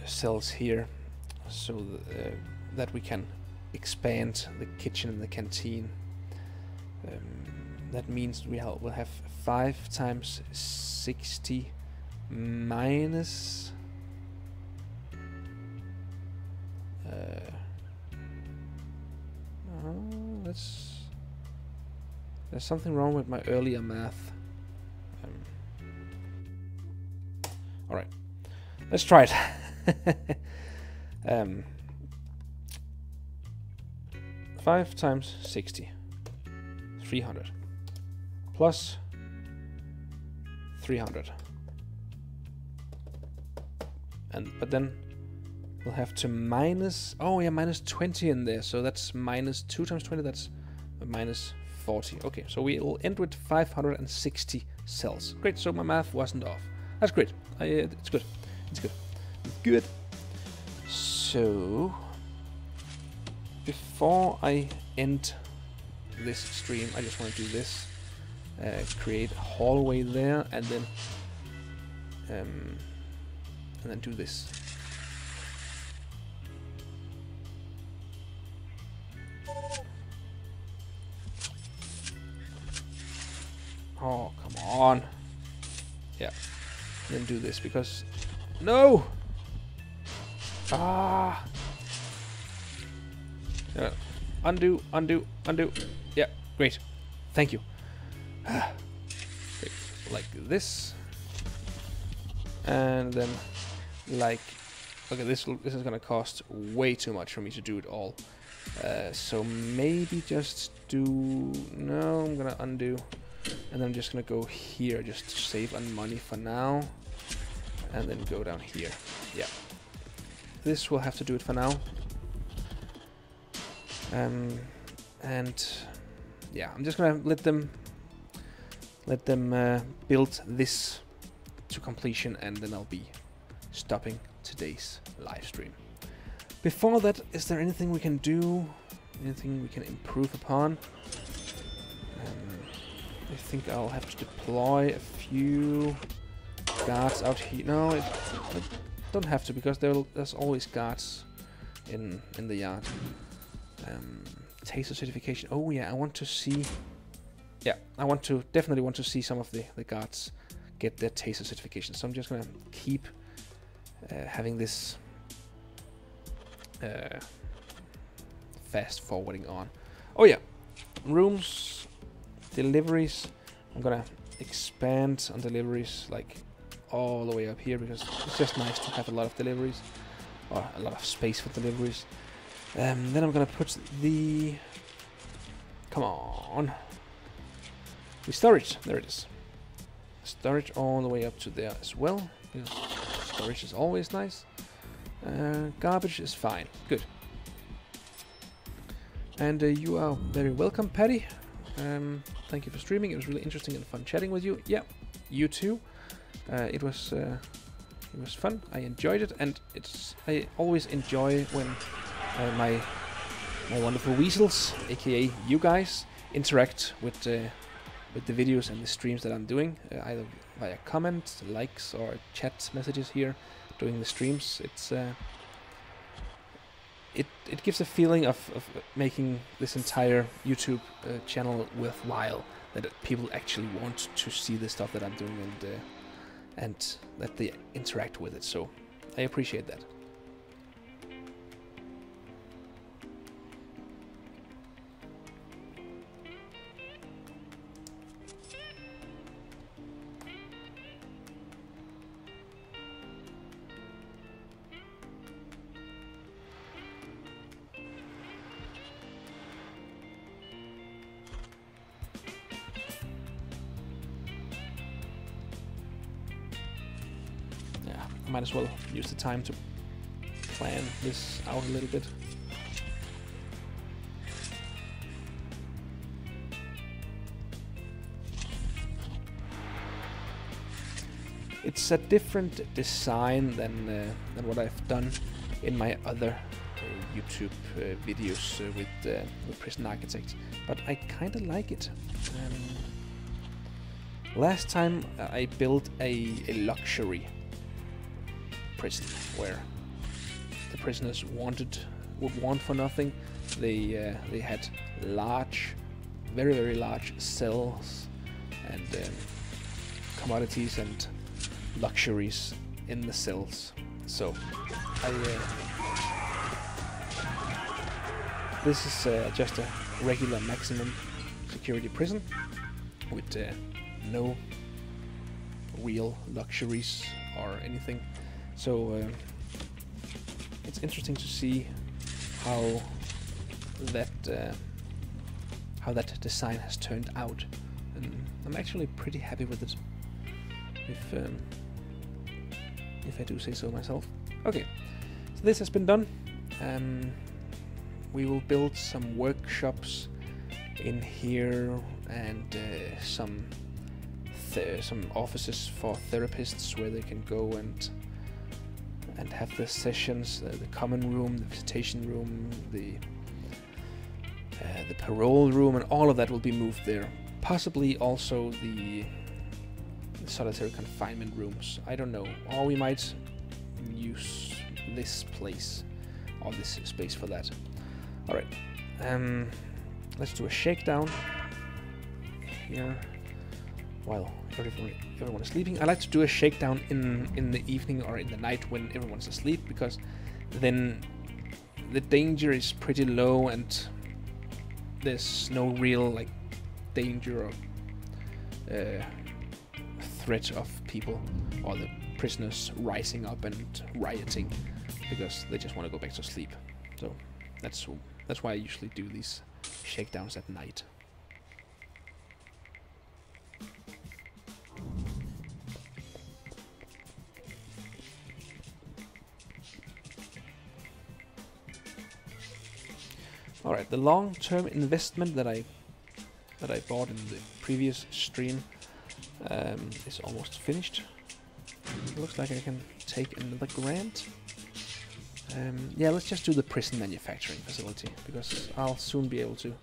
cells here, so that we can expand the kitchen and the canteen. That means we'll have 5 times 60 minus there's something wrong with my earlier math. Alright, let's try it. 5 times 60, 300, plus 300, but then we'll have to minus, oh yeah, minus 20 in there, so that's minus 2 times 20, that's minus 40. Okay, so we will end with 560 cells. Great, so my math wasn't off. That's great. It's good. It's good. It's good. So before I end this stream, I just want to do this. Create a hallway there, and then do this. Oh, come on. Yeah. Then do this because... No! Ah! Undo, undo, undo. Yeah, great. Thank you. Like this. And then like... Okay, this is gonna cost way too much for me to do it all. So maybe just do... No, I'm gonna undo. And then I'm just gonna go here, just to save on money for now. And then go down here. Yeah. This will have to do it for now. And yeah, I'm just gonna let them build this to completion, and then I'll be stopping today's live stream. Before that, is there anything we can do? Anything we can improve upon? I think I'll have to deploy a few guards out here. No, I don't have to, because there's always guards in the yard. Taser certification. Oh yeah, I want to see. Yeah, I definitely want to see some of the guards get their taser certification. So I'm just gonna keep having this fast forwarding on. Oh yeah, rooms, deliveries. I'm gonna expand on deliveries like all the way up here, because it's just nice to have a lot of deliveries, or a lot of space for deliveries. Then I'm gonna put the... Come on. The storage. There it is. Storage all the way up to there as well, because storage is always nice. Garbage is fine. Good. And you are very welcome, Patty. Thank you for streaming. It was really interesting and fun chatting with you. Yeah, you too. It was fun. I enjoyed it, and I always enjoy when my wonderful weasels, aka you guys, interact with the videos and the streams that I'm doing, either via comments, likes, or chat messages here during the streams. It gives a feeling of making this entire YouTube channel worthwhile, that people actually want to see the stuff that I'm doing, and that they interact with it. So I appreciate that. Might as well use the time to plan this out a little bit. It's a different design than what I've done in my other YouTube videos with Prison Architect, but I kind of like it. Last time I built a luxury prison where the prisoners would want for nothing. They had large, very large cells and commodities and luxuries in the cells. So this is just a regular maximum security prison with no real luxuries or anything. So it's interesting to see how that design has turned out, and I'm actually pretty happy with it, if I do say so myself. Okay, so this has been done. We will build some workshops in here and some offices for therapists where they can go and have the sessions, the common room, the visitation room, the parole room, and all of that will be moved there. Possibly also the solitary confinement rooms. I don't know. Or we might use this place or this space for that. Alright. Let's do a shakedown here while everyone is sleeping. I like to do a shakedown in the evening or in the night when everyone's asleep, because then the danger is pretty low and there's no real like danger or threat of people or the prisoners rising up and rioting because they just want to go back to sleep. So that's why I usually do these shakedowns at night. Alright, the long-term investment that I bought in the previous stream is almost finished. It looks like I can take another grant. Yeah, let's just do the prison manufacturing facility, because I'll soon be able to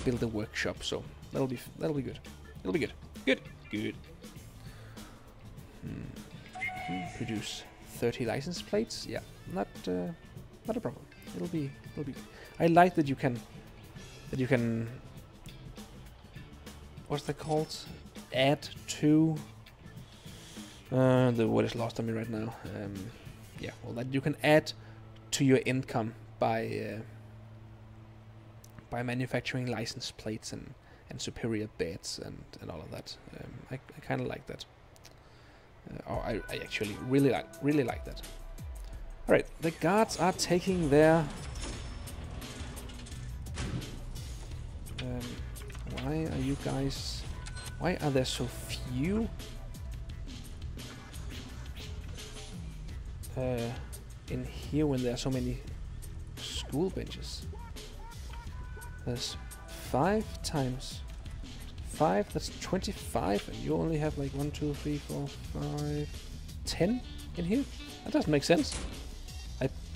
build a workshop. So that'll be good. It'll be good. Good. Produce 30 license plates. Yeah, not a problem. It'll be. I like that you can. What's that called? Add to. The word is lost on me right now. Yeah, well, that you can add to your income by manufacturing license plates and superior beds and all of that. I kind of like that. Or I actually really like that. All right, the guards are taking their. Why are you guys? Why are there so few? In here when there are so many school benches. There's 5 times 5, that's 25, and you only have like 1, 2, 3, 4, 5, 10 in here? That doesn't make sense.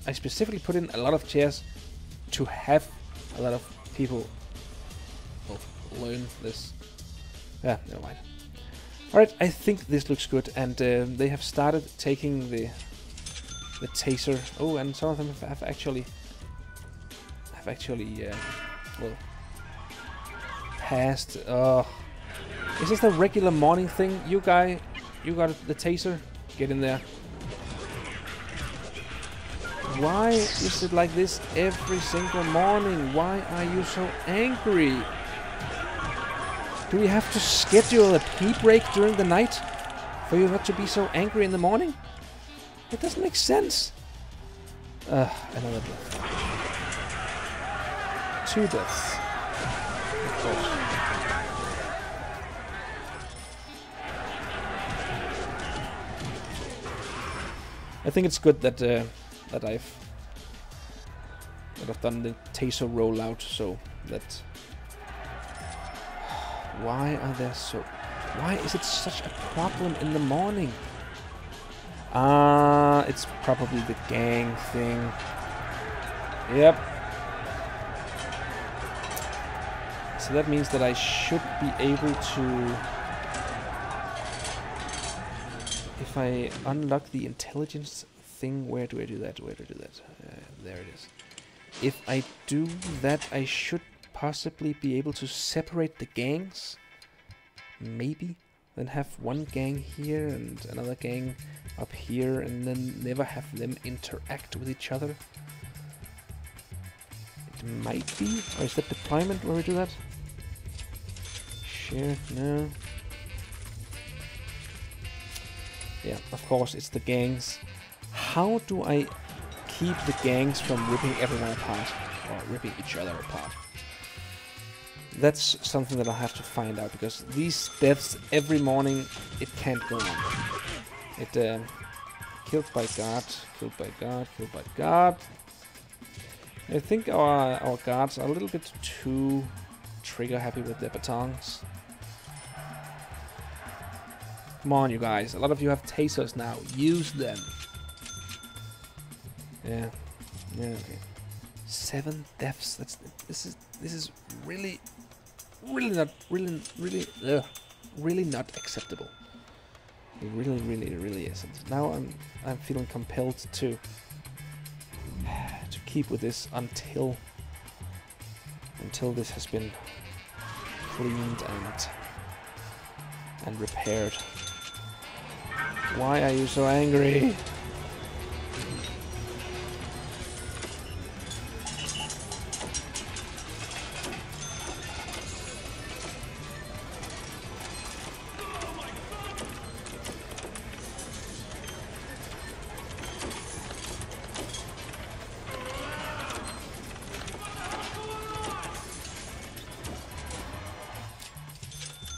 I specifically put in a lot of chairs to have a lot of people learn this. Yeah, never mind. Alright, I think this looks good, and they have started taking the taser. Oh, and some of them have actually well, passed. Is this the regular morning thing? You got the taser? Get in there. Why is it like this every single morning? Why are you so angry? Do we have to schedule a pee break during the night for you not to be so angry in the morning? It doesn't make sense. Another death. 2 deaths. Of course. I think it's good that I've done the taser rollout, so that. Why is it such a problem in the morning? It's probably the gang thing. Yep. So that means that I should be able to... If I unlock the intelligence thing, where do I do that? Where do I do that? There it is. If I do that, I should possibly be able to separate the gangs. Maybe. Then have one gang here and another gang up here, and then never have them interact with each other. It might be. Or is that deployment where we do that? Share, no. Yeah, of course, it's the gangs. How do I keep the gangs from ripping everyone apart? Or ripping each other apart? That's something that I'll have to find out, because these deaths every morning, it can't go on. It, killed by guard, killed by guard, killed by guard. I think our guards are a little bit too trigger happy with their batons. Come on, you guys. A lot of you have tasers now. Use them. Yeah. Yeah, okay. 7 deaths. This is really not acceptable. It really isn't. Now I'm feeling compelled to keep with this until this has been cleaned and repaired. Why are you so angry?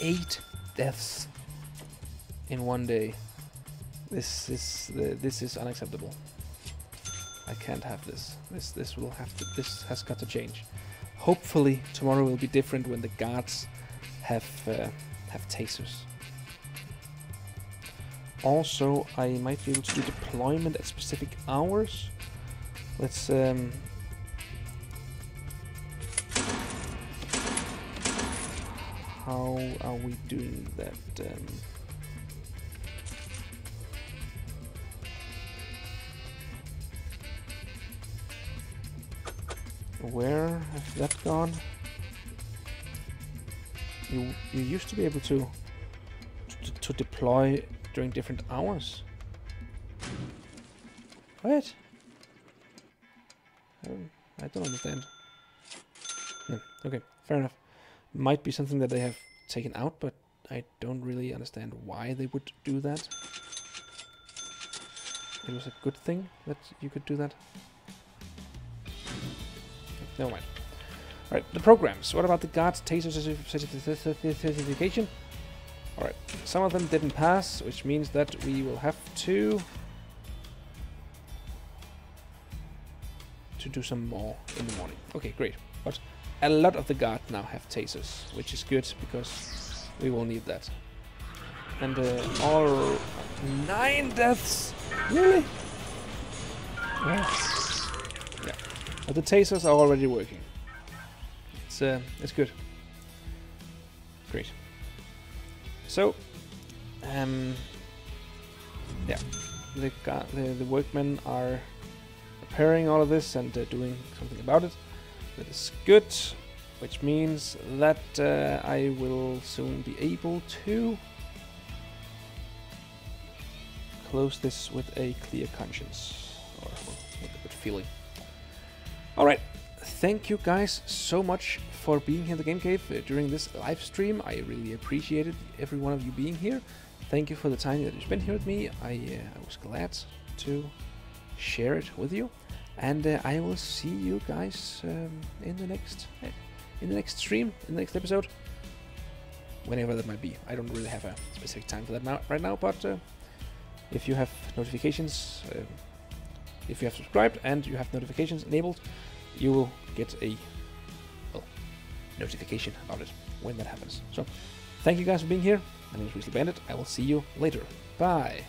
Eight deaths in one day. This is unacceptable. I can't have this. This has got to change. Hopefully tomorrow will be different when the guards have tasers. Also, I might be able to do deployment at specific hours. Let's how are we doing that? Where has that gone? You used to be able to deploy during different hours. What? I don't understand. No, okay, fair enough. Might be something that they have taken out, but I don't really understand why they would do that. It was a good thing that you could do that. Never mind. Alright, the programs. What about the guards taser certification? Alright, some of them didn't pass, which means that we will have to do some more in the morning. Okay, great. But a lot of the guard now have tasers, which is good because we will need that. And all 9 deaths. Really? Yeah. But the tasers are already working. It's good. Great. So, yeah, the workmen are repairing all of this and doing something about it. That is good, which means that I will soon be able to close this with a clear conscience, or with a good feeling. Alright, thank you guys so much for being here in the Game Cave during this live stream. I really appreciated every one of you being here. Thank you for the time that you spent here with me. I was glad to share it with you. And I will see you guys in the next stream, in the next episode, whenever that might be. I don't really have a specific time for that right now, but if you have notifications, if you have subscribed and you have notifications enabled, you will get a notification about it when that happens. So, thank you guys for being here. My name is Weasley Bandit. I will see you later. Bye.